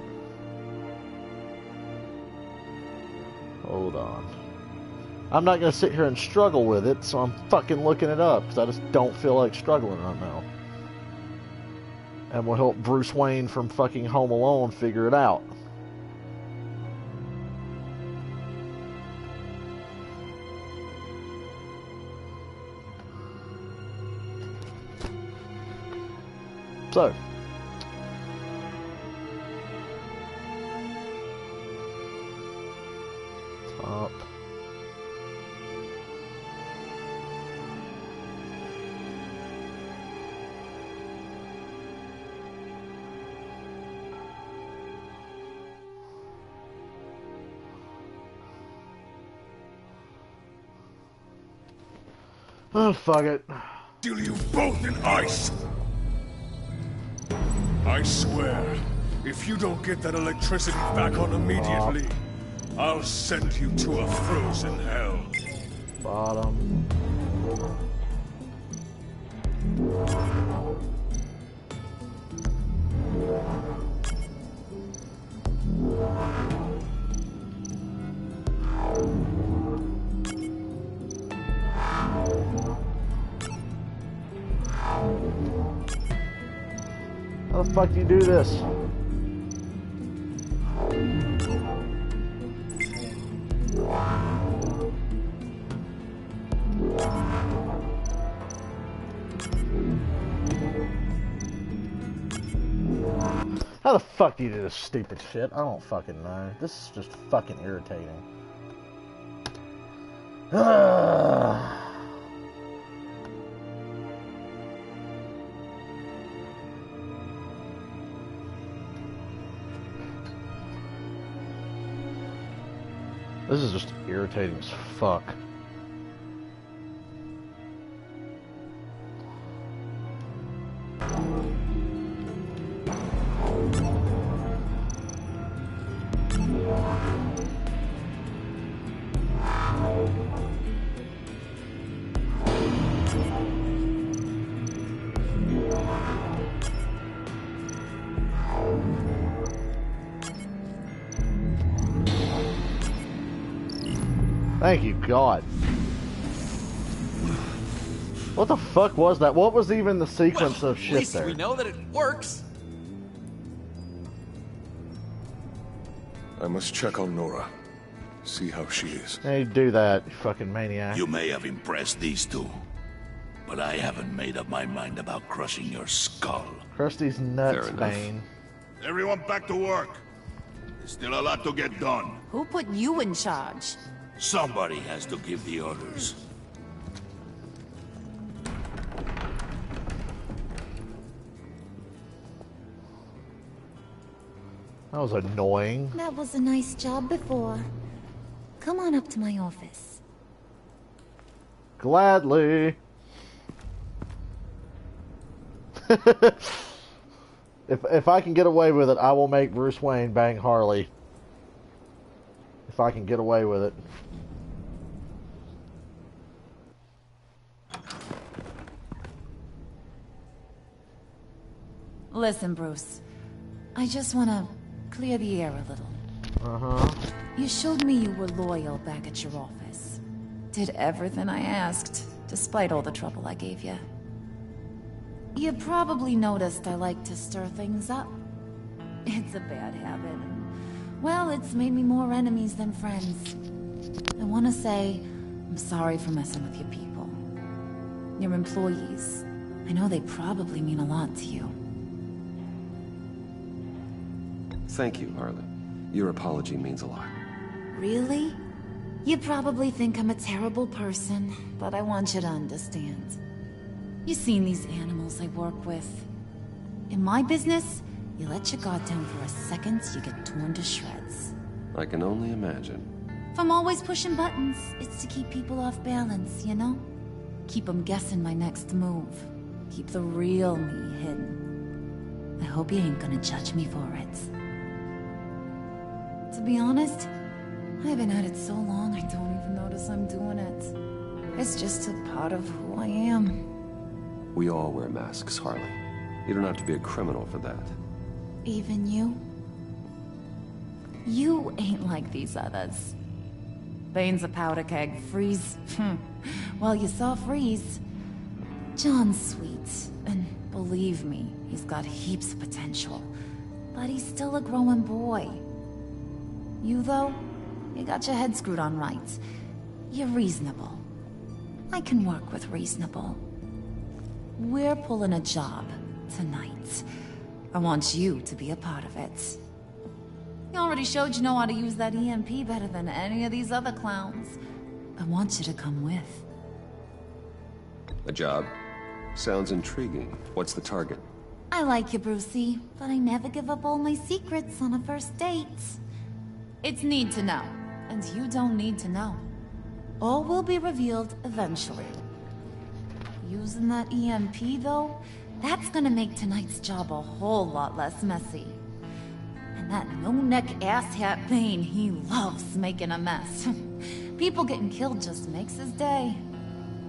Hold on. I'm not gonna sit here and struggle with it, so I'm fucking looking it up, because I just don't feel like struggling right now. And we'll help Bruce Wayne from fucking Home Alone figure it out. So. Top. Oh, fuck it. Seal you both in ice! I swear, if you don't get that electricity back on immediately, I'll send you to a frozen hell. Bottom. How the fuck do you do this? How the fuck do you do this stupid shit? I don't fucking know. This is just fucking irritating. This is just irritating as fuck. Thank you, God. What the fuck was that? What was even the sequence of shit At least there? we know that it works. I must check on Nora. See how she is. Hey, do that, you fucking maniac. You may have impressed these two, but I haven't made up my mind about crushing your skull. Crush these nuts, Bane. Everyone back to work. There's still a lot to get done. Who put you in charge? Somebody has to give the orders. That was annoying. That was a nice job before. Come on up to my office. Gladly. If I can get away with it, I will make Bruce Wayne bang Harley. If I can get away with it. Listen, Bruce. I just want to clear the air a little. Uh-huh. You showed me you were loyal back at your office. Did everything I asked, despite all the trouble I gave you. You probably noticed I like to stir things up. It's a bad habit. Well, it's made me more enemies than friends. I want to say, I'm sorry for messing with your people. Your employees. I know they probably mean a lot to you. Thank you, Harley. Your apology means a lot. Really? You probably think I'm a terrible person, but I want you to understand. You've seen these animals I work with. In my business, you let your guard down for a second, you get torn to shreds. I can only imagine. If I'm always pushing buttons, it's to keep people off balance, you know? Keep them guessing my next move. Keep the real me hidden. I hope you ain't gonna judge me for it. To be honest, I've been at it so long I don't even notice I'm doing it. It's just a part of who I am. We all wear masks, Harley. You don't have to be a criminal for that. Even you? You ain't like these others. Bane's a powder keg. Freeze. Well, you saw Freeze. John's sweet, and believe me, he's got heaps of potential. But he's still a growing boy. You, though, you got your head screwed on right. You're reasonable. I can work with reasonable. We're pulling a job tonight. I want you to be a part of it. You already showed you know how to use that EMP better than any of these other clowns. I want you to come with. A job? Sounds intriguing. What's the target? I like you, Brucey, but I never give up all my secrets on a first date. It's need to know, and you don't need to know. All will be revealed eventually. Using that EMP, though, that's gonna make tonight's job a whole lot less messy. And that no-neck asshat Bane, he loves making a mess. People getting killed just makes his day.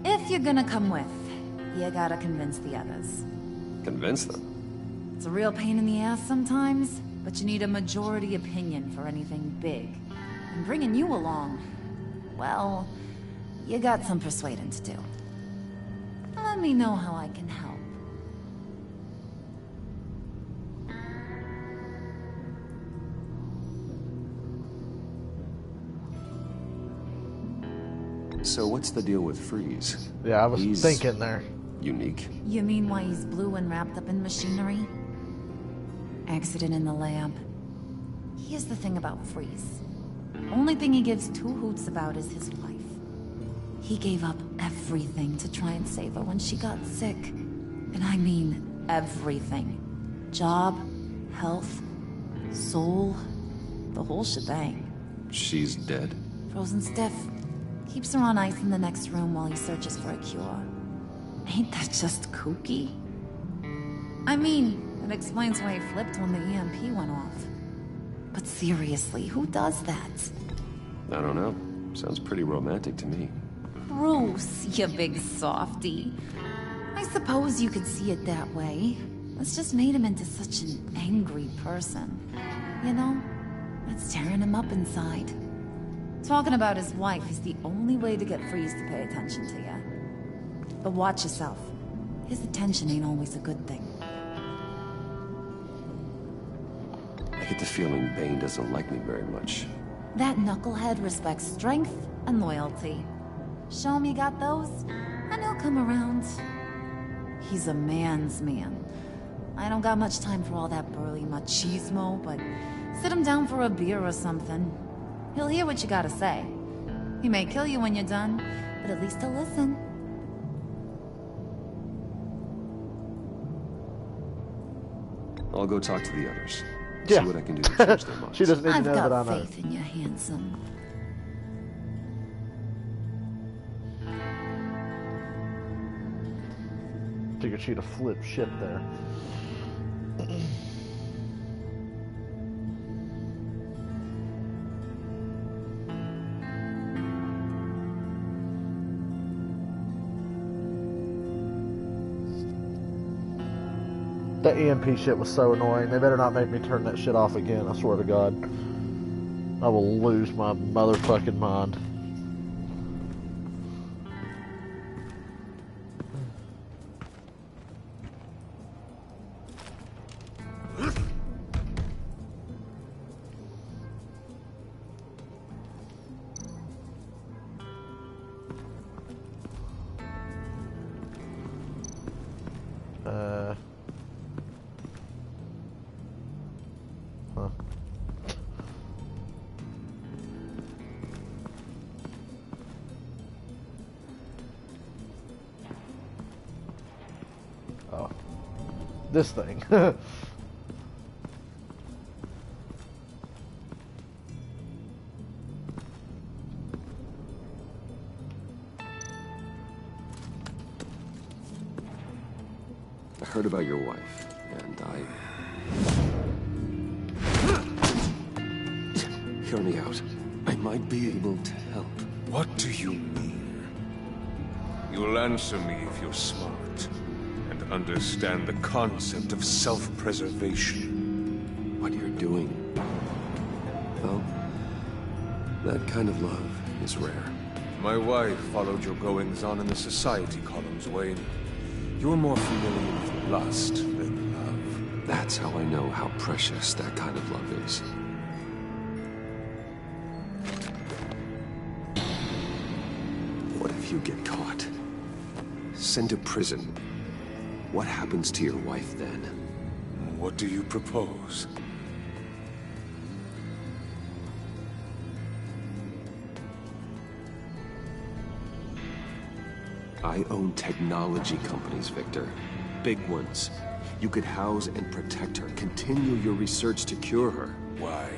If you're gonna come with, you gotta convince the others. Convince them? It's a real pain in the ass sometimes, but you need a majority opinion for anything big. And bringing you along, well, you got some persuading to do. Let me know how I can help. So what's the deal with Freeze? Yeah, I was thinking there. Unique? You mean why he's blue and wrapped up in machinery? Accident in the lab. Here's the thing about Freeze. Only thing he gives two hoots about is his wife. He gave up everything to try and save her when she got sick. And I mean everything. Job, health, soul, the whole shebang. She's dead? Frozen stiff. Keeps her on ice in the next room while he searches for a cure. Ain't that just kooky? I mean, it explains why he flipped when the EMP went off. But seriously, who does that? I don't know. Sounds pretty romantic to me. Bruce, you big softy. I suppose you could see it that way. It's just made him into such an angry person. You know? It's tearing him up inside. Talking about his wife is the only way to get Freeze to pay attention to you. But watch yourself. His attention ain't always a good thing. I get the feeling Bane doesn't like me very much. That knucklehead respects strength and loyalty. Show him you got those, and he'll come around. He's a man's man. I don't got much time for all that burly machismo, but sit him down for a beer or something. He'll hear what you gotta say. He may kill you when you're done, but at least he'll listen. I'll go talk to the others. Yeah. See what I can do to change their minds. She doesn't need to I've know that I got know. faith in you, handsome. Figured she'd have flipped ship there. That EMP shit was so annoying. They better not make me turn that shit off again, I swear to God. I will lose my motherfucking mind. Huh. Oh. This thing. I heard about your wife, and hear me out. I might be able to help. What do you mean? You'll answer me if you're smart and understand the concept of self-preservation. What you're doing. Well, that kind of love is rare. My wife followed your goings-on in the society columns, Wayne. You're more familiar with lust than love. That's how I know how precious that kind of love is. What if you get caught? Sent to prison? What happens to your wife then? What do you propose? I own technology companies, Victor. Big ones. You could house and protect her, continue your research to cure her. Why?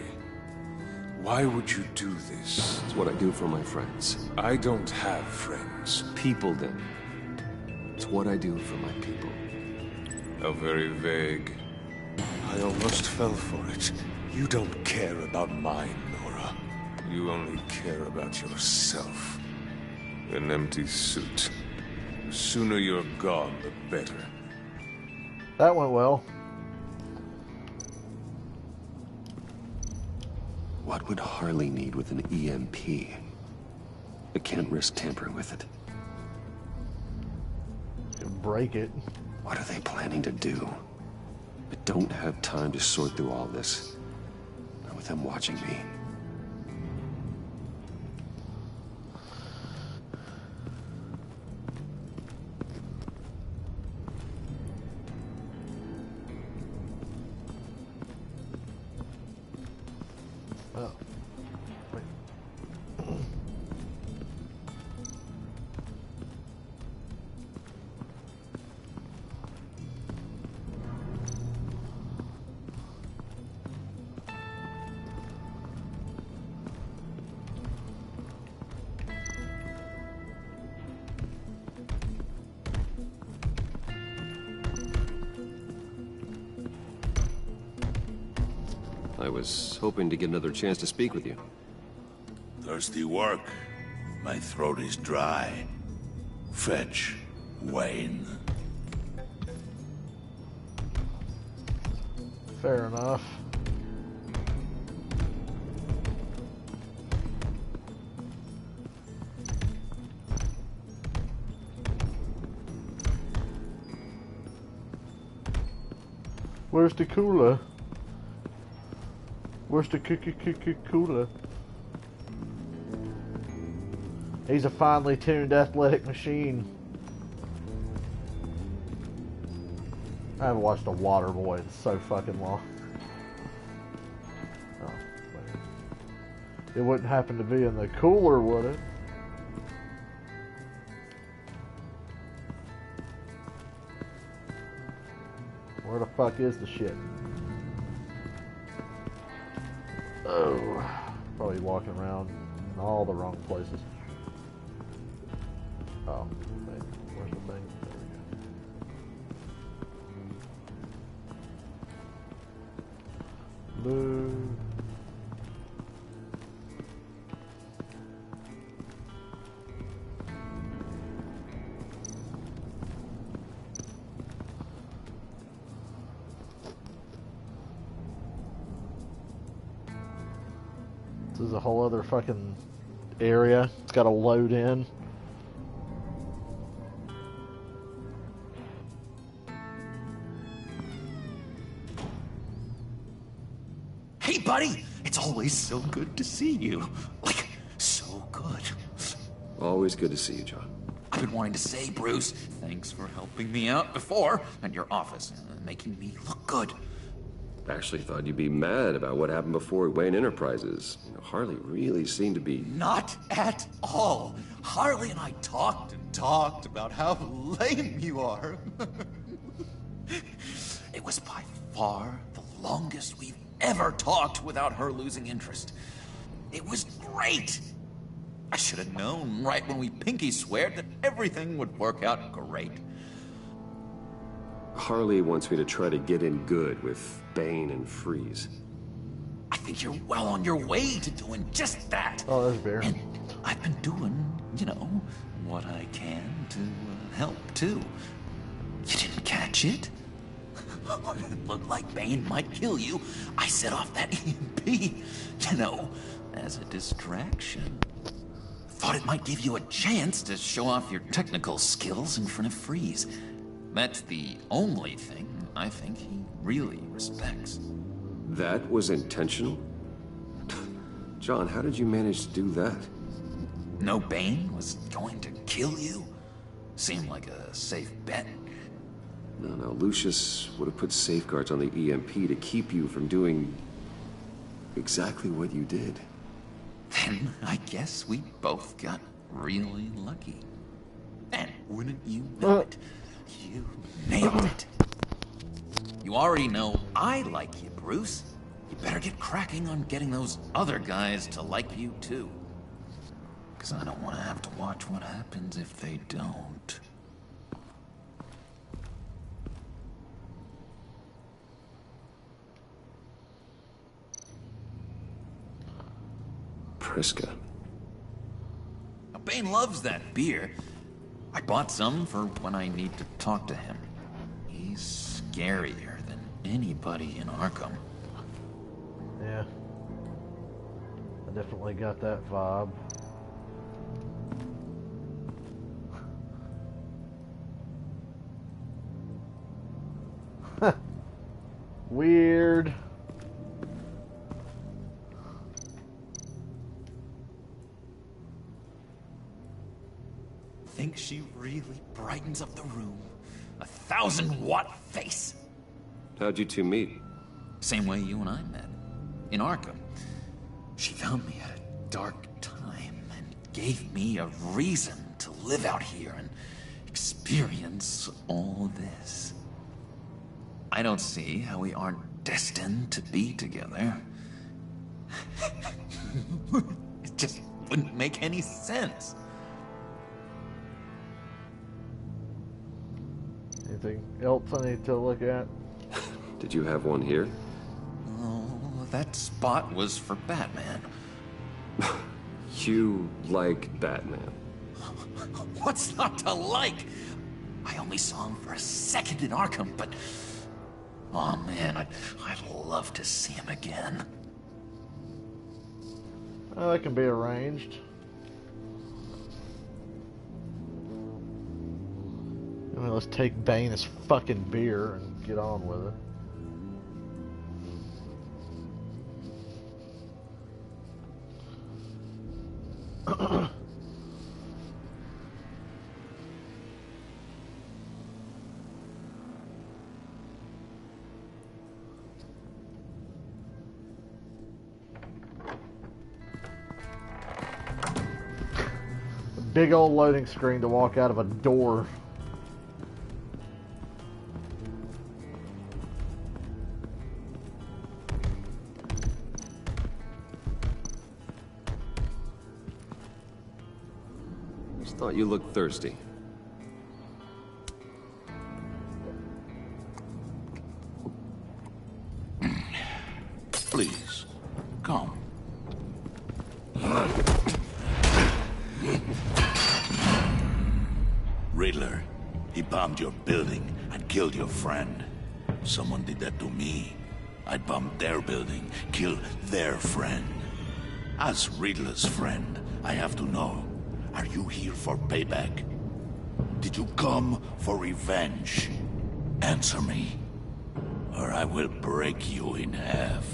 Why would you do this? It's what I do for my friends. I don't have friends. People, then. It's what I do for my people. How very vague. I almost fell for it. You don't care about mine, Nora. You only care about yourself. An empty suit. The sooner you're gone, the better. That went well. What would Harley need with an EMP? I can't risk tampering with it. Break it. What are they planning to do? I don't have time to sort through all this. Not with them watching me. Oh. Wait. I was hoping to get another chance to speak with you. Thirsty work. My throat is dry. Fetch, Wayne. Fair enough. Where's the cooler? Where's the cooler? He's a finely tuned athletic machine. I haven't watched The Waterboy in so fucking long. Oh, it wouldn't happen to be in the cooler, would it? Where the fuck is the shit? Oh, probably walking around in all the wrong places. Oh, where's the thing? There we go. Boo. This is a whole other fucking area. It's got to load in. Hey, buddy! It's always so good to see you. Like, so good. Always good to see you, John. I've been wanting to say, Bruce, thanks for helping me out before at your office, making me look good. Actually thought you'd be mad about what happened before Wayne Enterprises. You know, Harley really seemed to be... Not at all. Harley and I talked and talked about how lame you are. It was by far the longest we've ever talked without her losing interest. It was great. I should have known right when we pinky sweared that everything would work out great. Harley wants me to try to get in good with Bane and Freeze. I think you're well on your way to doing just that. Oh, that's fair. And I've been doing, you know, what I can to help, too. You didn't catch it? It looked like Bane might kill you. I set off that EMP, you know, as a distraction. Thought it might give you a chance to show off your technical skills in front of Freeze. That's the only thing I think he really respects. That was intentional? John, how did you manage to do that? No Bane was going to kill you? Seemed like a safe bet. No, Lucius would have put safeguards on the EMP to keep you from doing exactly what you did. Then I guess we both got really lucky. And wouldn't you know it? You nailed it. You already know I like you, Bruce. You better get cracking on getting those other guys to like you, too. Because I don't want to have to watch what happens if they don't. Priska. Now, Bane loves that beer. I bought some for when I need to talk to him. He's scarier than anybody in Arkham. Yeah. I definitely got that vibe. Weird. Think she really brightens up the room. 1,000-watt face. How'd you two meet? Same way you and I met. In Arkham. She found me at a dark time and gave me a reason to live out here and experience all this. I don't see how we aren't destined to be together. It just wouldn't make any sense. Anything else I need to look at? Did you have one here? Oh, that spot was for Batman. You like Batman? What's not to like? I only saw him for a second in Arkham, but... oh man, I'd love to see him again. Oh, that can be arranged. I mean, let's take Bane his fucking beer and get on with it. Big old loading screen to walk out of a door. Just thought you looked thirsty. Please, come. Riddler, he bombed your building and killed your friend. Someone did that to me. I'd bomb their building, kill their friend. As Riddler's friend, I have to know, are you here for payback? Did you come for revenge? Answer me, or I will break you in half.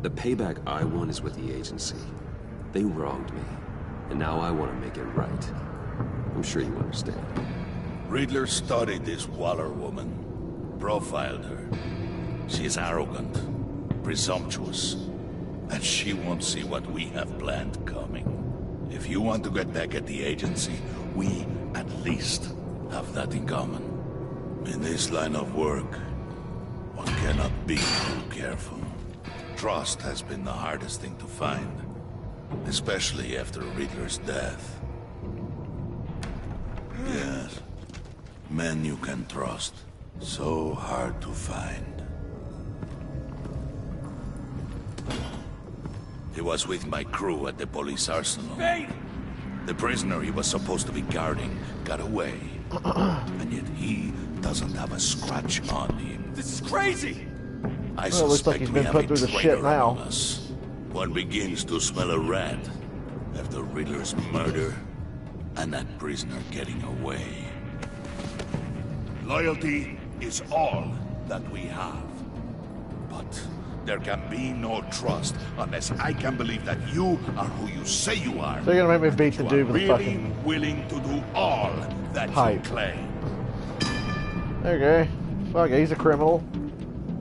The payback I want is with the agency. They wronged me, and now I want to make it right. I'm sure you understand. Riddler studied this Waller woman, profiled her. She is arrogant, presumptuous, and she won't see what we have planned coming. If you want to get back at the agency, we at least have that in common. In this line of work, one cannot be too careful. Trust has been the hardest thing to find, especially after Riddler's death. Yes. Men you can trust. So hard to find. He was with my crew at the police arsenal. Bane! The prisoner he was supposed to be guarding got away. And yet he doesn't have a scratch on him. This is crazy! I well, it looks like he's been put through the shit now. One begins to smell a rat after Riddler's murder and that prisoner getting away. Loyalty is all that we have. But there can be no trust unless I can believe that you are who you say you are. So you're gonna make me beat the dude with really the fucking willing to do all that pipe. you claim. Okay. Fuck it, he's a criminal.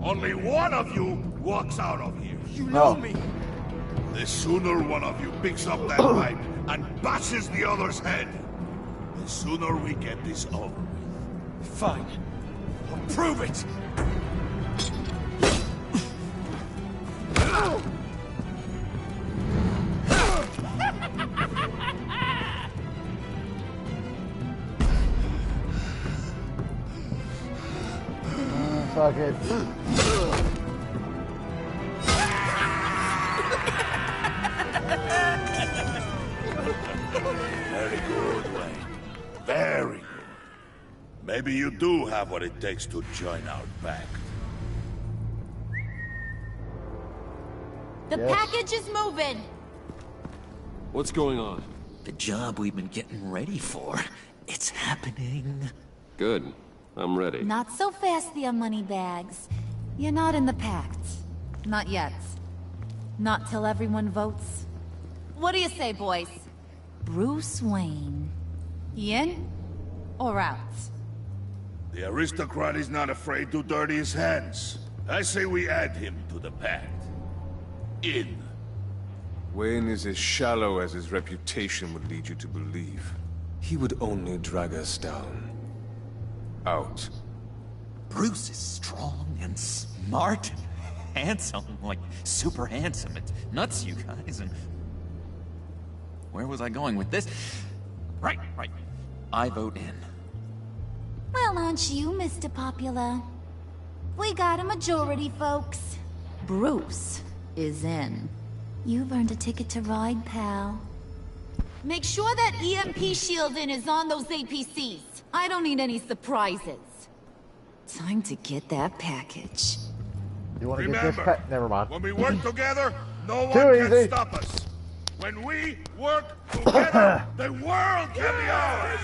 Only one of you walks out of here. You know me. The sooner one of you picks up that pipe and bashes the other's head, the sooner we get this over with. Fine. I'll prove it. Fuck it. Very good, Wayne. Very good. Maybe you do have what it takes to join our pact. The package is moving. What's going on? The job we've been getting ready for. It's happening. Good. I'm ready. Not so fast, the Moneybags. You're not in the Pact. Not yet. Not till everyone votes. What do you say, boys? Bruce Wayne. In or out? The aristocrat is not afraid to dirty his hands. I say we add him to the pact. In. Wayne is as shallow as his reputation would lead you to believe. He would only drag us down. Out. Bruce is strong and smart and handsome, like super handsome. It's nuts, you guys. And where was I going with this? Right. I vote in. Well, aren't you, Mr. Popular? We got a majority, folks. Bruce is in. You've earned a ticket to ride, pal. Make sure that EMP shielding is on those APCs. I don't need any surprises. Time to get that package. You want to get this pack? Never mind. When we work together, no one Too can easy. stop us. When we work together, the world can be ours.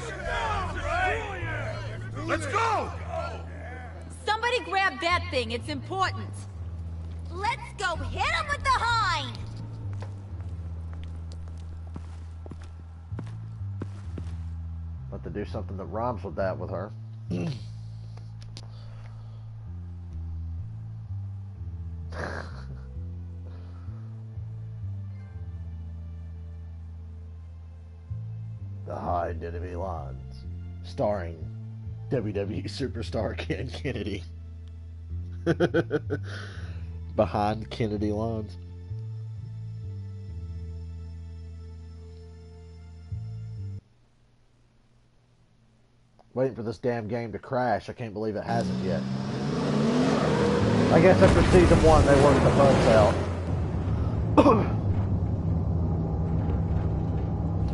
Let's go! Somebody grab that thing. It's important. Let's go hit him with the hind! to do something that rhymes with that with her. Behind Enemy Lines, starring WWE superstar Ken Kennedy. Behind Kennedy Lines. Waiting for this damn game to crash. I can't believe it hasn't yet. I guess after season 1 they worked the bugs out.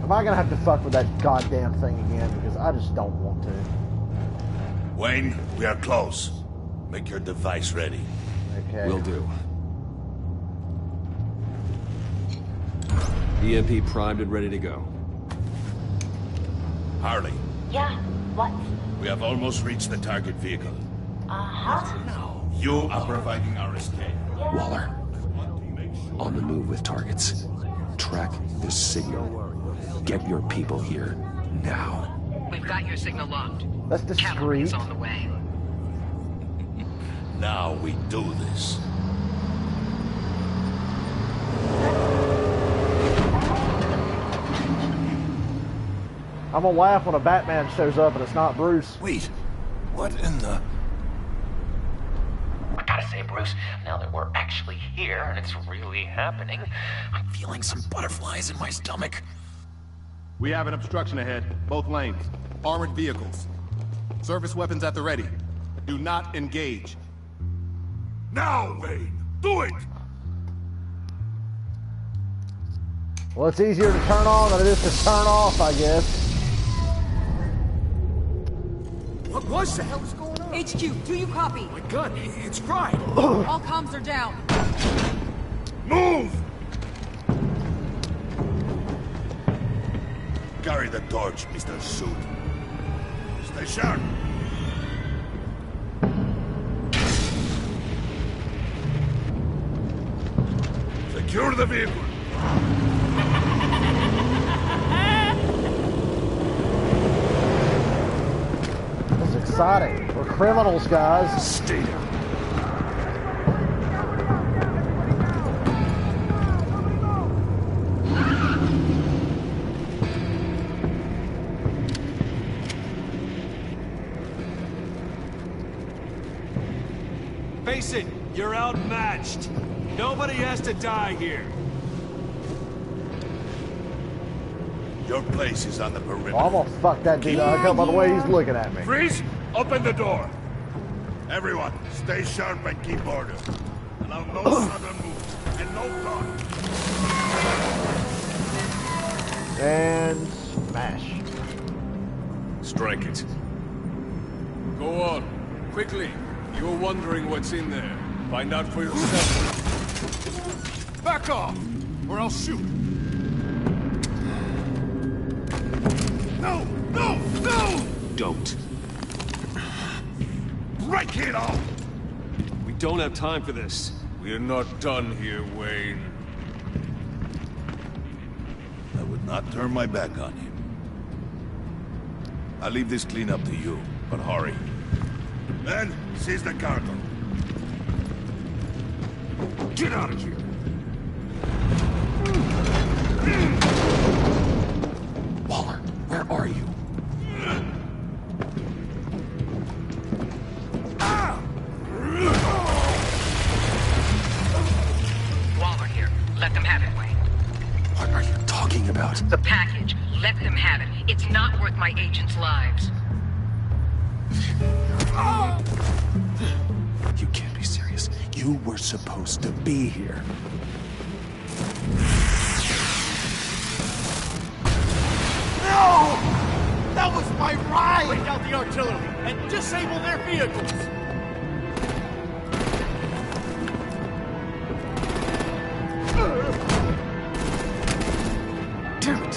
Am I gonna have to fuck with that goddamn thing again? Because I just don't want to. Wayne, we are close. Make your device ready. Okay. Will do. EMP primed and ready to go. Harley. Yeah, what? We have almost reached the target vehicle. Uh-huh. You are providing our escape. Waller. On the move with targets. Track the signal. Get your people here now. We've got your signal locked. That's discreet. Cavalry's on the way. Now we do this. I'm gonna laugh when a Batman shows up and it's not Bruce. Wait, what in the... I gotta say, Bruce, now that we're actually here and it's really happening, I'm feeling some butterflies in my stomach. We have an obstruction ahead, both lanes. Armored vehicles. Service weapons at the ready. Do not engage. Now, Wayne! Do it! Well, it's easier to turn on than it is to turn off, I guess. What was that? What's going on? HQ, do you copy? My gun, it's fried. All comms are down. Move! Carry the torch, Mr. Suit. Stay sharp. Secure the vehicle. This is exciting. We're criminals, guys. Stay down. Face it, you're outmatched. Nobody has to die here. Your place is on the perimeter. Well, I'm gonna fuck that dude up by the way he's looking at me. Freeze! Open the door. Everyone, stay sharp and keep order. Allow no sudden moves and no talk. And smash. Strike it. Go on, quickly. You're wondering what's in there. Find out for yourself. Back off, or I'll shoot. No! No! No! Don't. Break it off! We don't have time for this. We're not done here, Wayne. I would not turn my back on him. I'll leave this clean up to you, but hurry. Men, seize the cargo. Get out of here! Waller, where are you? Waller here. Let them have it, Wayne. What are you talking about? The package. Let them have it. It's not worth my agents' lives. You can't be serious. You were supposed to be here. No! That was my ride! Break out the artillery and disable their vehicles! Damn it!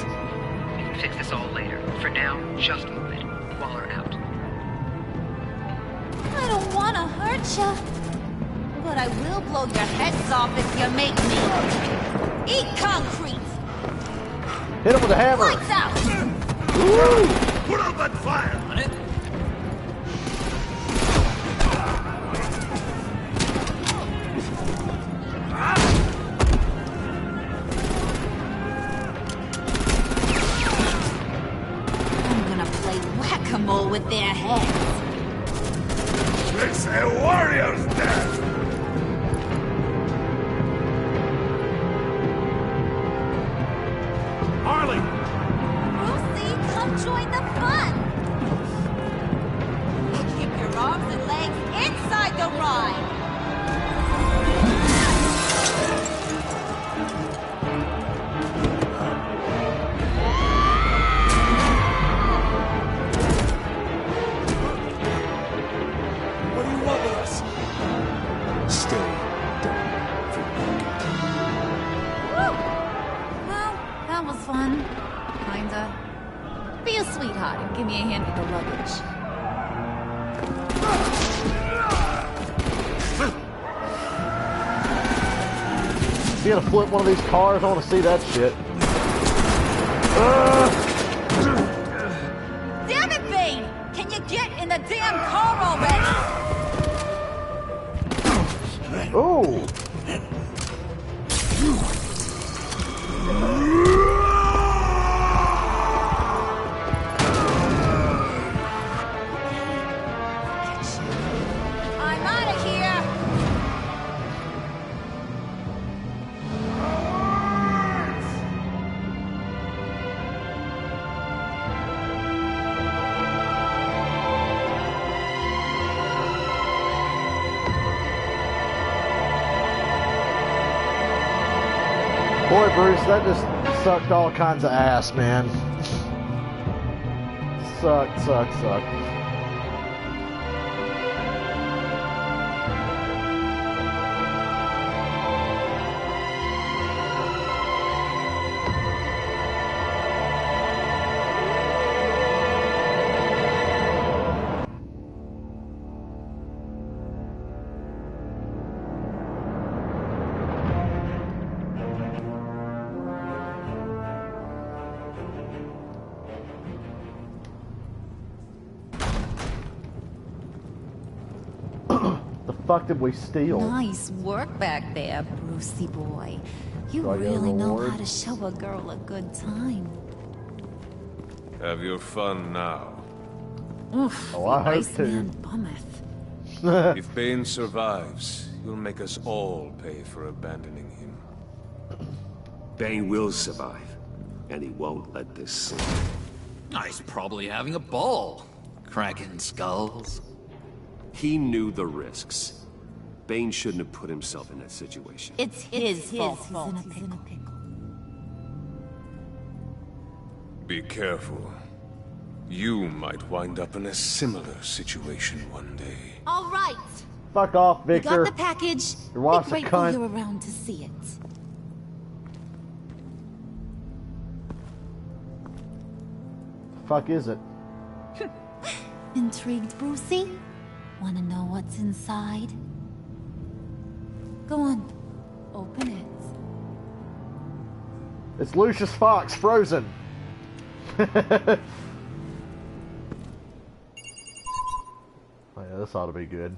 We can fix this all later. For now, just move it. Waller out. I don't want to hurt you, but I will blow your heads off if you make me. Eat concrete! Hit him with a hammer! Lights out! Woo! Put out that fire! On it. I'm gonna play whack-a-mole with their heads. It's a warrior's death! Harley! Lucy, come join the fun! Keep your arms and legs inside the ride! What do you want with us? Stay down for Woo! Well, that was fun. Kinda. Be a sweetheart and give me a hand with the luggage. You gonna flip one of these cars? I want to see that shit. Damn it, Bane! Can you get in the damn car already? Ooh. I'm out of here! Boy, Bruce, that just sucked all kinds of ass, man. Sucked. The fuck did we steal? Nice work back there, Brucey boy. You Do I get a really know reward? how to show a girl a good time. Have your fun now. Oof, Oh, I the hope to. Iceman bummeth. If Bane survives, you'll make us all pay for abandoning him. Bane will survive, and he won't let this slip. He's probably having a ball. Cracking skulls. He knew the risks. Bane shouldn't have put himself in that situation. It's his fault. He's in a pickle. Be careful. You might wind up in a similar situation one day. All right. Fuck off, You Victor. got the package. Your Be wife's a grateful cunt. you're around to see it. Fuck is it? Intrigued, Brucey? Want to know what's inside? Go on. Open it. It's Lucius Fox, frozen. Oh yeah, this ought to be good.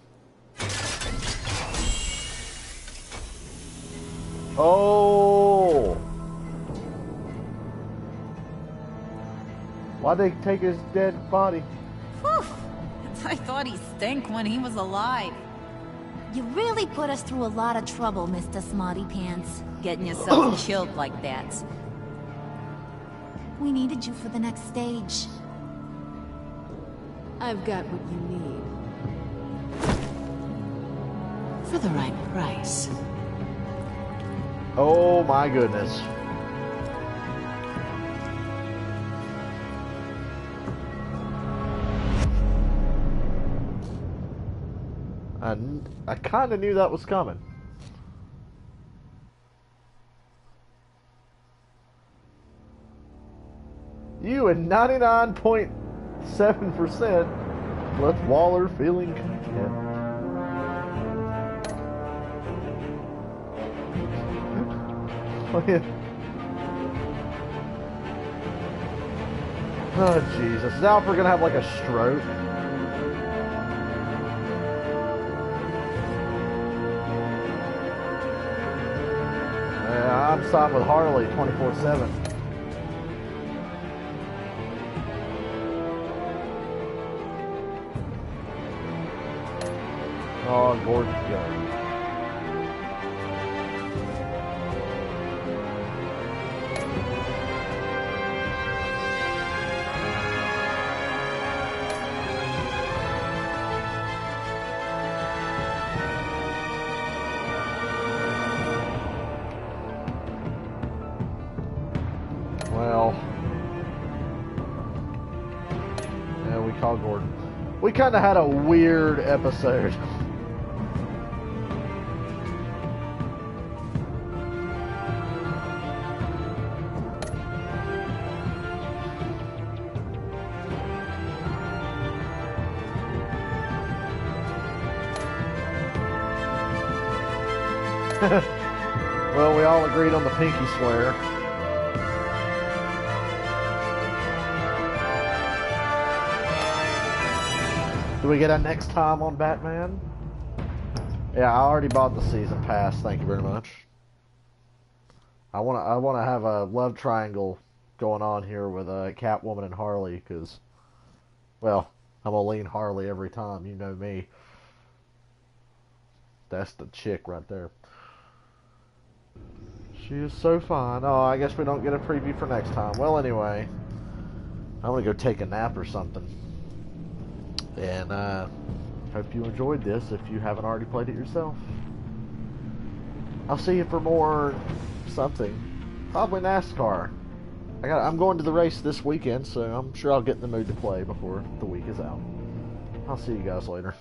Oh! Why'd they take his dead body? Whew. I thought he stank when he was alive. You really put us through a lot of trouble, Mr. Smarty Pants. Getting yourself killed like that. We needed you for the next stage. I've got what you need. For the right price. Oh my goodness. I kind of knew that was coming. You and 99.7% left Waller feeling content. Oh, yeah. Oh, Jesus. Is Alfred gonna have like a stroke? Yeah, I'm stopped with Harley 24/7. Oh, Gordon's going. Well, yeah, we call Gordon. We kind of had a weird episode. Well, we all agreed on the pinky swear. Do we get a next time on Batman? Yeah, I already bought the season pass. Thank you very much. I wanna have a love triangle going on here with Catwoman and Harley, because, well, I'm gonna lean Harley every time. You know me. That's the chick right there. She is so fine. Oh, I guess we don't get a preview for next time. Well, anyway, I'm gonna go take a nap or something. And hope you enjoyed this if you haven't already played it yourself. I'll see you for more something. Probably NASCAR. I'm going to the race this weekend, so I'm sure I'll get in the mood to play before the week is out. I'll see you guys later.